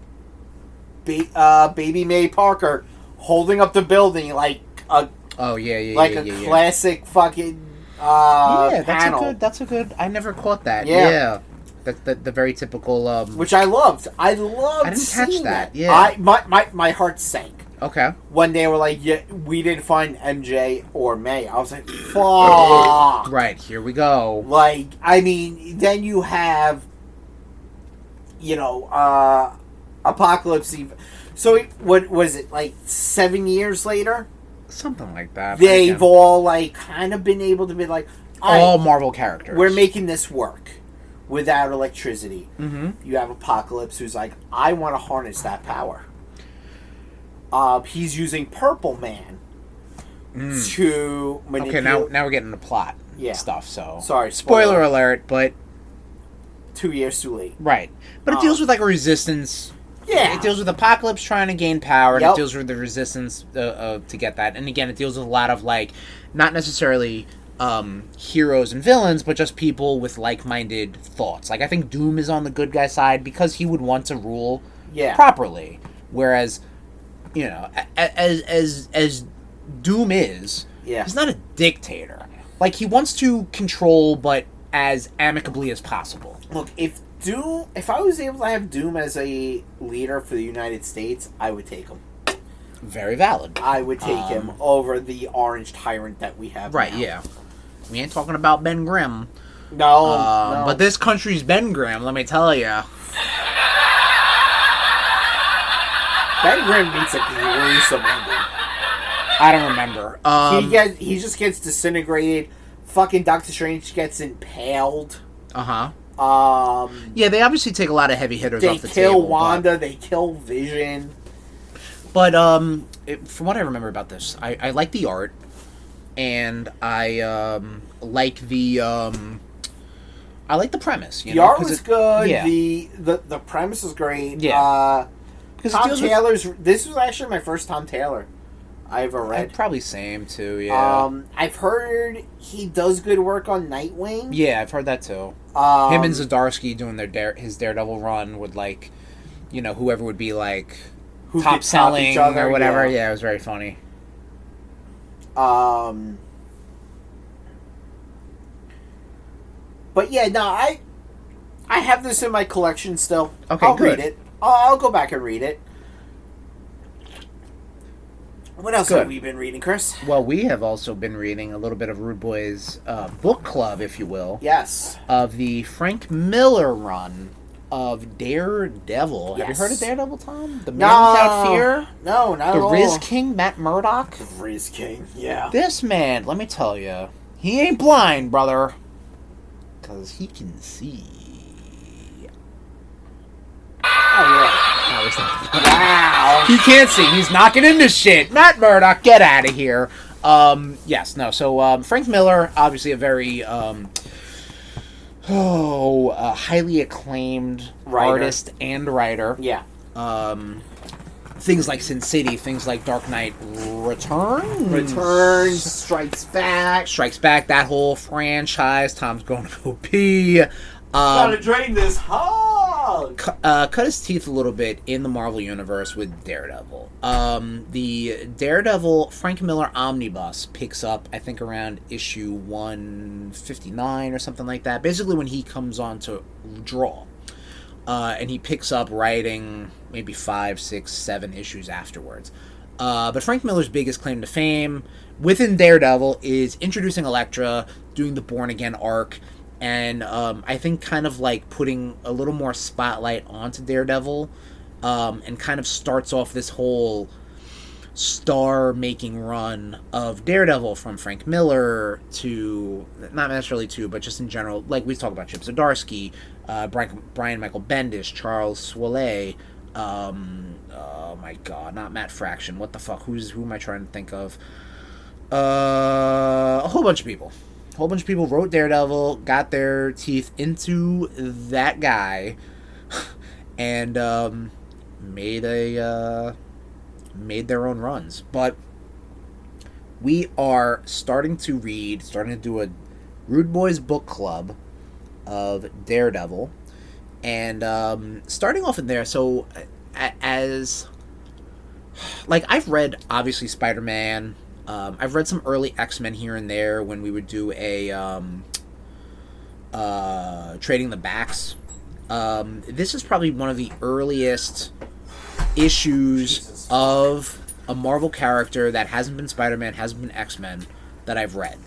Baby May Parker holding up the building like a classic fucking panel. That's a good. I never caught that. Yeah. The very typical. Which I loved. I didn't catch that. Yeah. My heart sank. Okay. When they were like, "Yeah, we didn't find MJ or May," I was like, "Fuck!" Right, here we go. Like, I mean, then you have, you know, Apocalypse. So what was it, like 7 years later? Something like that. They've all like kind of been able to be like, all Marvel characters. We're making this work without electricity. Mm-hmm. You have Apocalypse, who's like, I want to harness that power. He's using Purple Man to manipulate. Okay, now we're getting the plot stuff. So sorry, spoiler alert, but 2 years too late. Right, but it deals with like a resistance. Yeah, it deals with Apocalypse trying to gain power, and it deals with the resistance to get that. And again, it deals with a lot of like not necessarily heroes and villains, but just people with like-minded thoughts. Like I think Doom is on the good guy side because he would want to rule properly, whereas. You know, as Doom is, he's not a dictator. Like, he wants to control, but as amicably as possible. Look, if I was able to have Doom as a leader for the United States, I would take him. Very valid. I would take him over the orange tyrant that we have right, now. Yeah. We ain't talking about Ben Grimm. No. But this country's Ben Grimm, let me tell you. Ben Grimm meets a gruesome ending. I don't remember. He just gets disintegrated. Fucking Doctor Strange gets impaled. Uh-huh. Yeah, they obviously take a lot of heavy hitters off the table. They kill Wanda. They kill Vision. But from what I remember about this, I like the art, and I like the I like the premise. The art was good. Yeah. The premise was great. Yeah. Tom Taylor's. This was actually my first Tom Taylor I ever read. Probably same too. Yeah. I've heard he does good work on Nightwing. Yeah, I've heard that too. Him and Zdarsky doing his Daredevil run would like, you know, whoever would be like top selling or whatever. Yeah, it was very funny. But yeah, no, I have this in my collection still. Okay, I'll good. read it. I'll go back and read it. What else have we been reading, Chris? Well, we have also been reading a little bit of RudeBoyz book club, if you will. Yes. Of the Frank Miller run of Daredevil. Yes. Have you heard of Daredevil, Tom? The Man Without Fear? No, not at all. The Riz King, Matt Murdock? The Riz King, yeah. This man, let me tell you, he ain't blind, brother. Because he can see. Oh, yeah. Wow. He can't see. He's knocking into shit. Matt Murdock, get out of here. Yes, no. So, Frank Miller, obviously a very, highly acclaimed artist and writer. Yeah. Things like Sin City, things like Dark Knight Returns, Strikes Back, that whole franchise. Tom's going to go pee. Gotta drain this hog. Cut his teeth a little bit in the Marvel Universe with Daredevil. The Daredevil Frank Miller Omnibus picks up, I think, around issue 159 or something like that. Basically when he comes on to draw. And he picks up writing maybe 5, 6, 7 issues afterwards. But Frank Miller's biggest claim to fame within Daredevil is introducing Elektra, doing the Born Again arc, and I think kind of like putting a little more spotlight onto Daredevil, and kind of starts off this whole star-making run of Daredevil from Frank Miller to, not necessarily to, but just in general, like we talked about Chip Zdarsky, Brian Michael Bendis, Charles Soule, oh my god, not Matt Fraction, what the fuck, who am I trying to think of? A whole bunch of people. A whole bunch of people wrote Daredevil, got their teeth into that guy, and made their own runs. But we are starting to do a RudeBoyz book club of Daredevil, and starting off in there. So as like, I've read obviously Spider-Man. I've read some early X-Men here and there when we would do a Trading the Backs. This is probably one of the earliest issues of a Marvel character that hasn't been Spider-Man, hasn't been X-Men, that I've read.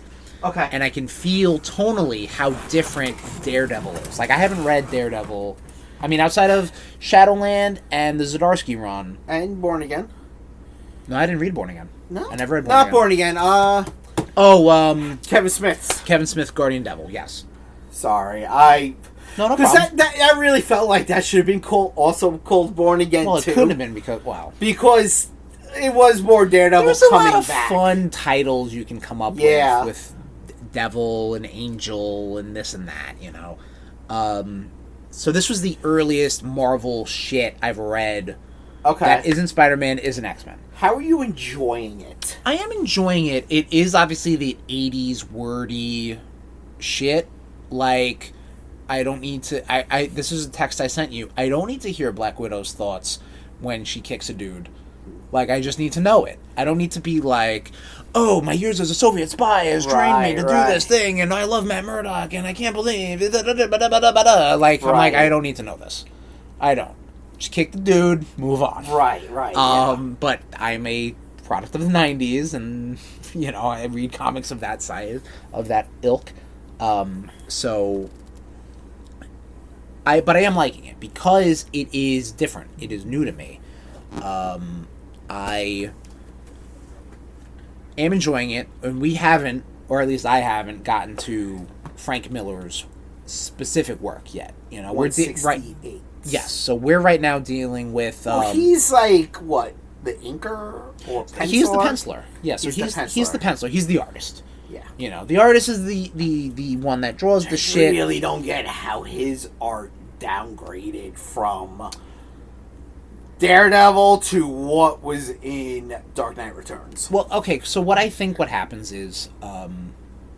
Okay. And I can feel tonally how different Daredevil is. Like, I haven't read Daredevil, I mean, outside of Shadowland and the Zdarsky run. And Born Again. No, I didn't read Born Again. No? I never read Born Again. Kevin Smith's. Kevin Smith, Guardian Devil, yes. Sorry, No problem. Because that really felt like that should have been also called Born Again, well, it too. couldn't have been because it was more Daredevil there's a coming lot of back. fun titles you can come up with Devil and Angel and this and that, you know. So this was the earliest Marvel shit I've read. Okay. That isn't Spider-Man, isn't X-Men. How are you enjoying it? I am enjoying it. It is obviously the 80s wordy shit. Like, I don't need to... I this is a text I sent you. I don't need to hear Black Widow's thoughts when she kicks a dude. Like, I just need to know it. I don't need to be like, oh, my years as a Soviet spy has trained me to do this thing, and I love Matt Murdock, and I can't believe... Like, I'm like, I don't need to know this. I don't. Just kick the dude, move on. Right. But I'm a product of the 90s, and, you know, I read comics of that size, of that ilk. So... But I am liking it, because it is different. It is new to me. I am enjoying it, and we haven't, or at least I haven't, gotten to Frank Miller's specific work yet. You know, we're right. Yes, so we're right now dealing with. Well, he's like what, the inker or penciler? He's the penciler. Yeah, so he's the penciler. He's the artist. Yeah, you know, the artist is the one that draws the shit. I really don't get how his art downgraded from Daredevil to what was in Dark Knight Returns. Well, okay, so what I think what happens is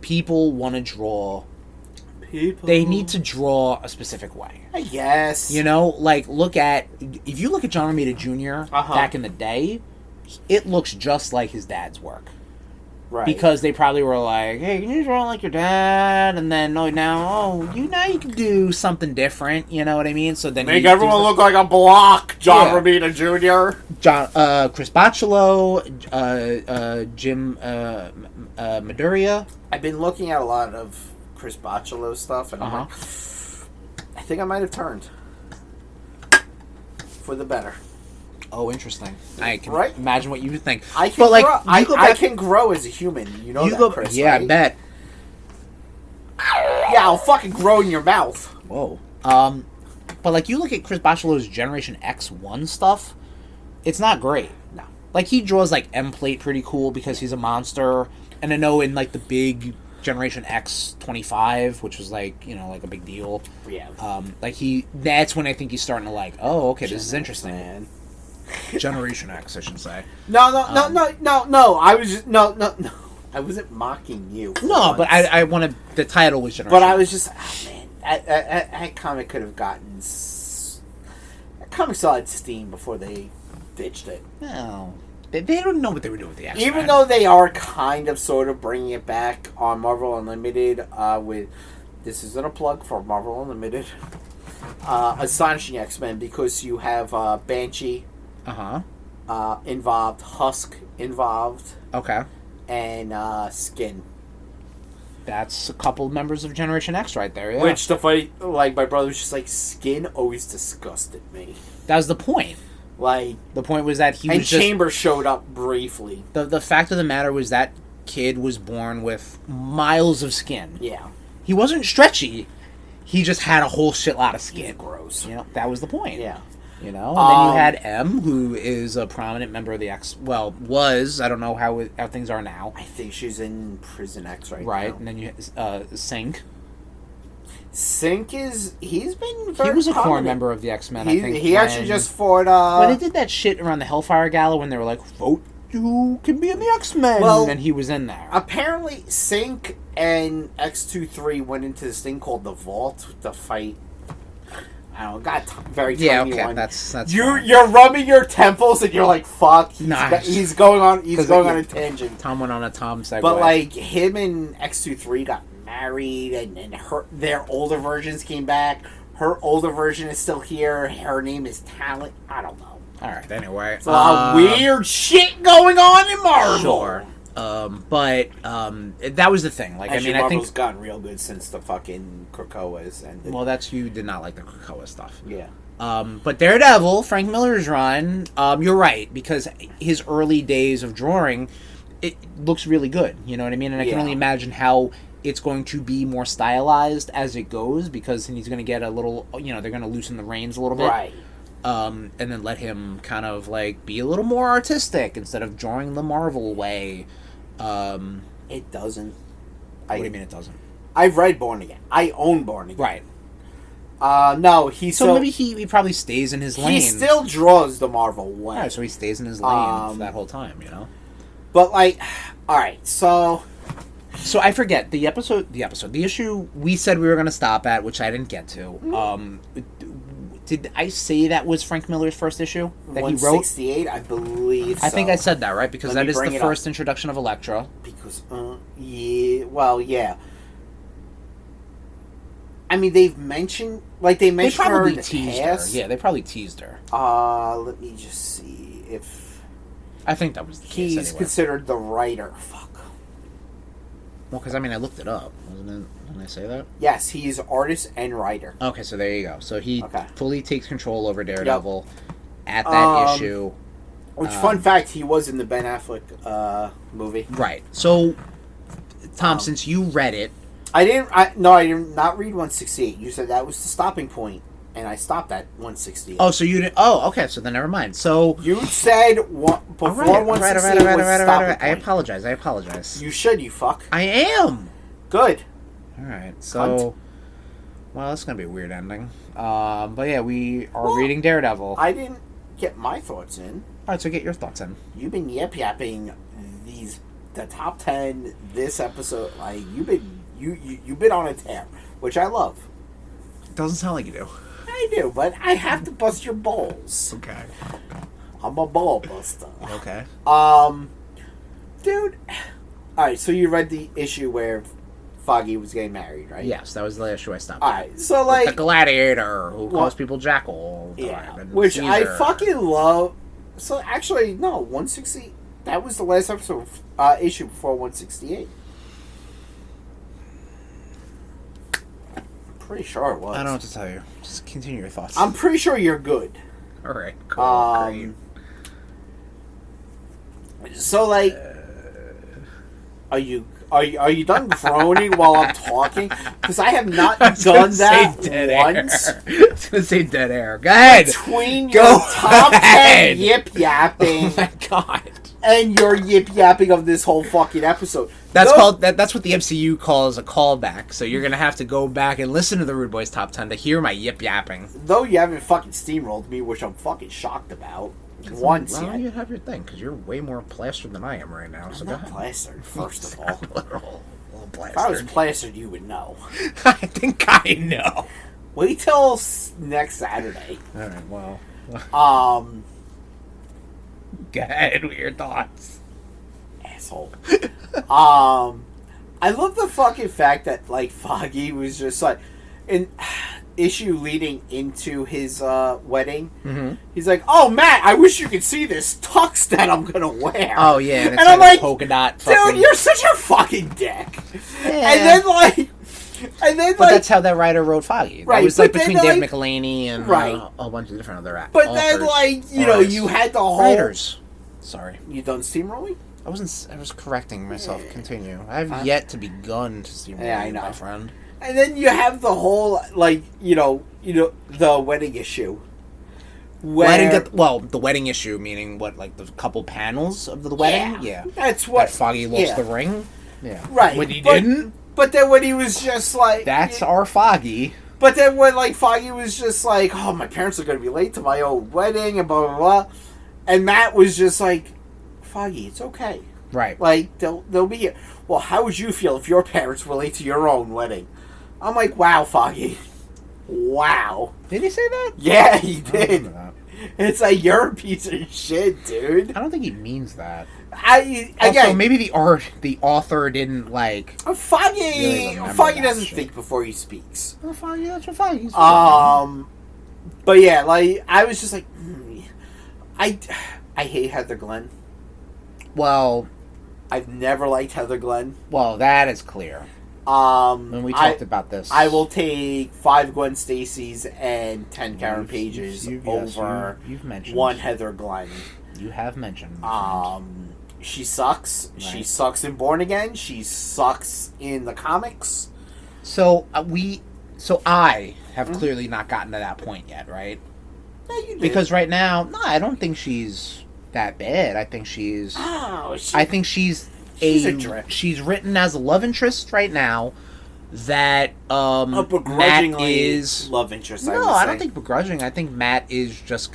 people want to draw. They need to draw a specific way. I guess. You know, like, if you look at John Romita Jr. Back in the day, it looks just like his dad's work. Right. Because they probably were like, hey, can you draw like your dad? And then, now you can do something different, you know what I mean? So then make everyone look like a block, John Romita Jr. Chris Bachalo, Jim Maduria. I've been looking at a lot of Chris Bachalo stuff, and I'm like, I think I might have turned for the better. Oh, interesting. I can imagine what you would think. I can grow. I can grow as a human. You know that, Chris, yeah, right? I bet. Yeah, I'll fucking grow in your mouth. Whoa. But like, you look at Chris Bachalo's Generation X1 stuff, it's not great. No. Like, he draws like M-Plate pretty cool because he's a monster, and I know in like the big Generation X 25, which was like, you know, like a big deal. Yeah. That's when I think he's starting to like, oh, okay, this is interesting, man. Generation X, I should say. No. I was just no. I wasn't mocking you. No, but I wanted the title was Generation. But I was just, man, that comic could have gotten. That comic still had steam before they ditched it. No, they don't know what they were doing with the X-Men. Even though they are kind of sort of bringing it back on Marvel Unlimited with. This isn't a plug for Marvel Unlimited. Astonishing X-Men, because you have Banshee. involved, Husk involved, Okay. and Skin. That's a couple members of Generation X right there, yeah. Which, the funny, like, my brother was just like, Skin always disgusted me. That was the point. Like... The point was that he and was just... Chambers showed up briefly. The fact of the matter was that kid was born with miles of skin. Yeah. He wasn't stretchy. He just had a whole shitload of skin. He's gross. You know, that was the point. Yeah. You know, and then you had M, who is a prominent member of the X. Well, was. I don't know how things are now. I think she's in Prison X right now. Right, and then you Sync. Sync is... He's been very He was a core prominent. member of the X-Men, I think. He actually just fought... when they did that shit around the Hellfire Gala when they were like, vote who can be in the X-Men, and he was in there. Apparently, Sync and X-23 went into this thing called the Vault to fight... I don't know, got very tiny okay, one. that's you're rubbing your temples and you're like, fuck. Nice. He's going on a tangent. Tom went on a Tom segue. But like him and X-23 got married, and their older versions came back. Her older version is still here. Her name is Talent. I don't know. All right. Anyway, it's a lot of weird shit going on in Marvel. Sure. But that was the thing. Like, actually, I mean, Marvel's I think gotten real good since the fucking Krakoa's ended. Well, you did not like the Krakoa stuff. Yeah. But Daredevil, Frank Miller's run, you're right, because his early days of drawing, it looks really good. You know what I mean? And I can only imagine how it's going to be more stylized as it goes, because he's going to get a little, they're going to loosen the reins a little bit. Right. And then let him kind of like be a little more artistic instead of drawing the Marvel way. It doesn't. What do you mean it doesn't? I've read Born Again. I own Born Again. Right. No, maybe he probably stays in his lane. He still draws the Marvel way. Right, so he stays in his lane for that whole time, But like, all right, so I forget the issue we said we were going to stop at, which I didn't get to. Did I say that was Frank Miller's first issue that he wrote? 168, I believe. I think I said that, right? Because that is the first introduction of Elektra. Because, yeah. I mean, they've mentioned, they probably her teased her. Yeah, they probably teased her. Let me just see if I think that was the case. He's considered the writer. Fuck. Well, because I looked it up, wasn't it? Didn't I say that? Yes, he's artist and writer. Okay, so there you go. So he fully takes control over Daredevil at that issue. Which, fun fact, he was in the Ben Affleck movie. Right. So, Tom, since you read it, I did not read 168. You said that was the stopping point, and I stopped at 168. Oh, so you didn't... Oh, okay, so then never mind. So... You said before 168 was stopping point. I apologize. You should, you fuck. I am! Good. Alright, so... Well, that's gonna be a weird ending. But yeah, we are reading Daredevil. I didn't get my thoughts in. Alright, so get your thoughts in. You've been yapping the top 10 this episode. Like, you've been on a tear, which I love. Doesn't sound like you do. I do, but I have to bust your balls. Okay. I'm a ball buster. Okay. Dude. Alright, so you read the issue where Foggy was getting married, right? Yes, that was the issue I stopped. Alright, so like... the gladiator who calls people Jackal all the time. And which Caesar. I fucking love. So actually, no, 160... That was the last episode issue before 168. Pretty sure it was. I don't know what to tell you. Just continue your thoughts. I'm pretty sure you're good. Alright, cool. Great. So, like... Are you done groaning while I'm talking? Because I have not done that once. I was going to say dead air. Go ahead. Between your top 10 yip-yapping... Oh my god. And your yip-yapping of this whole fucking episode. That's called that's what the MCU calls a callback. So you're going to have to go back and listen to the RudeBoyz Top 10 to hear my yip-yapping. Though you haven't fucking steamrolled me, which I'm fucking shocked about. Once yet. Well, you have your thing, because you're way more plastered than I am right now. I'm not plastered, first of all. Little plastered. If I was plastered, you would know. I think I know. Wait till next Saturday. Alright, well. Go ahead with your thoughts. Asshole. I love the fucking fact that, like, Foggy was just like... And issue leading into his wedding, Mm-hmm. he's like, "Oh, Matt, I wish you could see this tux that I'm gonna wear." Oh yeah, and, it's I'm like, polka dot. "Dude, you're such a fucking dick." Yeah. And then But that's how that writer wrote Foggy. Right, It was but between then, Dave McElhaney and right. a whole bunch of different other actors. But then, you had the whole writers. Sorry, You done steamrolling? I was correcting myself. Continue. I have yet to begun to steamroll. Yeah, I know. My friend. And then you have the whole the wedding issue. The wedding issue, meaning what, like the couple panels of the wedding? Yeah. That's what That Foggy lost the ring? Yeah. Right. When he didn't? But then when he was just like... That's our Foggy. But then when, Foggy was just like, oh, my parents are going to be late to my own wedding, and blah, blah, blah. And Matt was just like, Foggy, it's okay. Right. They'll be here. Well, how would you feel if your parents were late to your own wedding? I'm like, wow, Foggy. Wow. Did he say that? Yeah, he did. I remember that. It's like, you're a piece of shit, dude. I don't think he means that. Again, maybe the author didn't Foggy really Foggy doesn't think before he speaks. Well, Foggy, that's what Foggy's But yeah, I was just like, I hate Heather Glenn. Well, I've never liked Heather Glenn. Well, that is clear. When we talked about this, I will take 5 Gwen Stacy's and 10 Karen Pages over you've mentioned 1 Heather Glenn. You have mentioned. She sucks. Right. She sucks in Born Again. She sucks in the comics. So I have clearly not gotten to that point yet, right? Yeah, you did. Because right now, no, I don't think she's that bad. I think she's. I think she's a drip. She's written as a love interest right now. That Matt is love interest. No, I don't think begrudging. I think Matt is just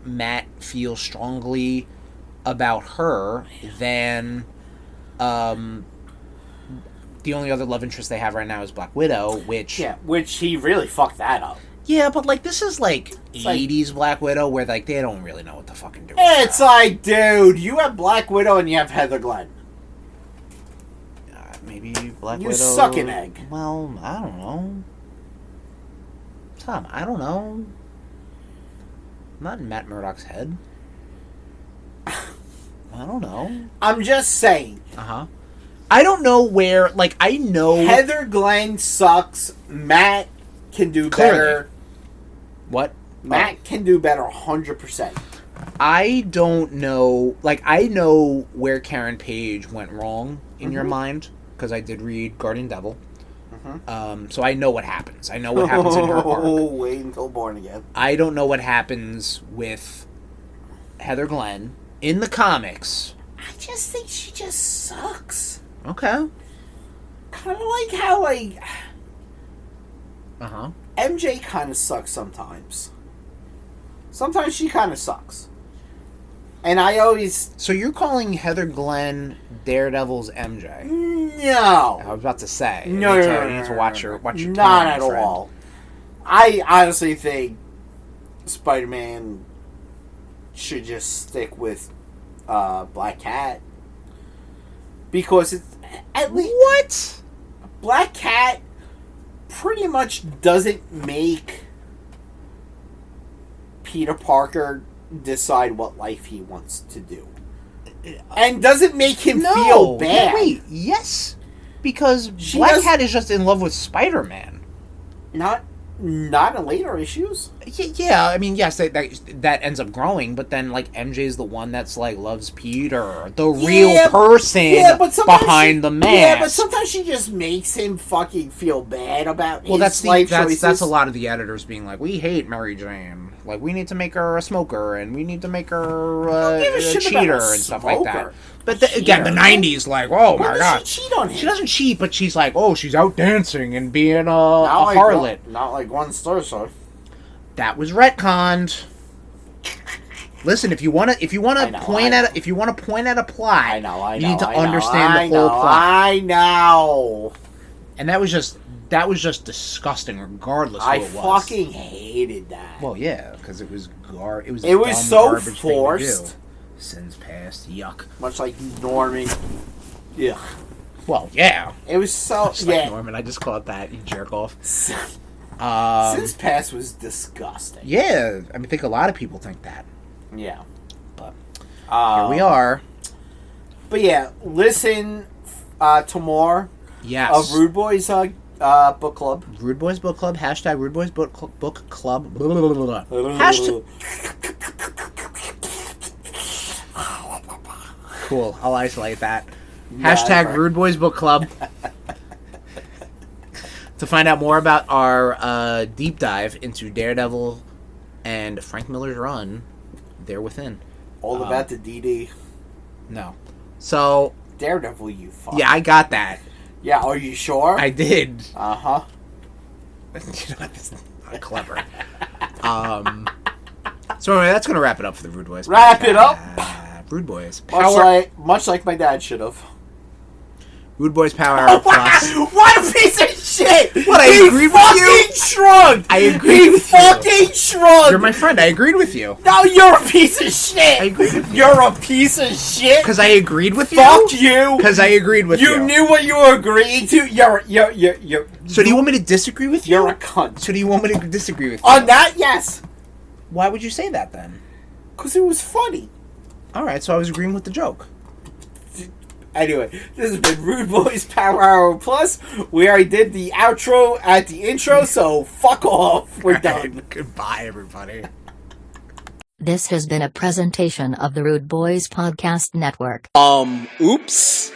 Matt feels strongly about her than the only other love interest they have right now is Black Widow, which he really fucked that up. Yeah, but this is 80s Black Widow where they don't really know what to fucking do. It's like, dude, you have Black Widow and you have Heather Glenn. Maybe Black Widow. You suck an egg. Well, I don't know. Tom, I don't know. I'm not in Matt Murdock's head. I don't know. I'm just saying. I don't know where, I know... Heather Glenn sucks. Matt can do better. What? Matt can do better 100%. I don't know... I know where Karen Page went wrong in your mind, because I did read Guardian Devil. So I know what happens. I know what happens in her arc. Oh, wait until Born Again. I don't know what happens with Heather Glenn in the comics. I just think she just sucks. Okay. Kind of like how, MJ kind of sucks sometimes. Sometimes she kind of sucks. And I always... So you're calling Heather Glenn Daredevil's MJ? No. I was about to say. No. You need to watch your not at all. I honestly think Spider-Man should just stick with Black Cat. Because it's... At least... What? Black Cat pretty much doesn't make Peter Parker decide what life he wants to do. And doesn't make him feel bad. Wait, yes. Because Black Cat is just in love with Spider-Man. Not in later issues. Yeah, I mean, yes, that ends up growing, but then, MJ is the one that's, loves Peter. The real person behind the mask. Yeah, but sometimes she just makes him fucking feel bad about his life choices. That's a lot of the editors being like, we hate Mary Jane. We need to make her a smoker, and we need to make her a cheater and stuff like that. But again, the 90s, oh my god. She cheat on him? She doesn't cheat, but she's she's out dancing and being a harlot. Not like one star. That was retconned. Listen, if you want to point at a plot, you need to understand the whole plot. I know. And that was just disgusting, regardless of what it was. I fucking hated that. Well, yeah, because it was so forced. Sins past, yuck. Much like Norman. Yeah. Well, yeah. It was so... Much like Norman, I just called that, you jerk off. Since Pass was disgusting. Yeah, I mean, I think a lot of people think that. Yeah. But here we are. But yeah, listen to more Yes. of RudeBoyz book club. RudeBoyz book club. Hashtag RudeBoyz book club. Blah, blah, blah, blah. Hashtag. Cool. I'll isolate that. Hashtag RudeBoyz book club. To find out more about our deep dive into Daredevil and Frank Miller's run, there within. All about the DD. No. So. Daredevil, you fuck. Yeah, I got that. Yeah, are you sure? I did. Uh-huh. You know, that's not clever. So anyway, that's going to wrap it up for the RudeBoyz. Wrap it up. RudeBoyz. Much like my dad should have. RudeBoyz Power Hour Plus. What a piece of shit! What, I agreed with you? He fucking shrugged! I agreed with you. He fucking shrugged! You're my friend. I agreed with you. No, you're a piece of shit! I agreed with you. You're a piece of shit! Because I agreed with you? Fuck you! Because I agreed with you. You knew what you were agreeing to? You're So do you want me to disagree with you? You're a cunt. So do you want me to disagree with you? On that, yes. Why would you say that then? Because it was funny. Alright, so I was agreeing with the joke. Anyway, this has been RudeBoyz Power Hour Plus. We already did the outro at the intro, so fuck off. We're done. Goodbye, everybody. This has been a presentation of the RudeBoyz Podcast Network. Oops.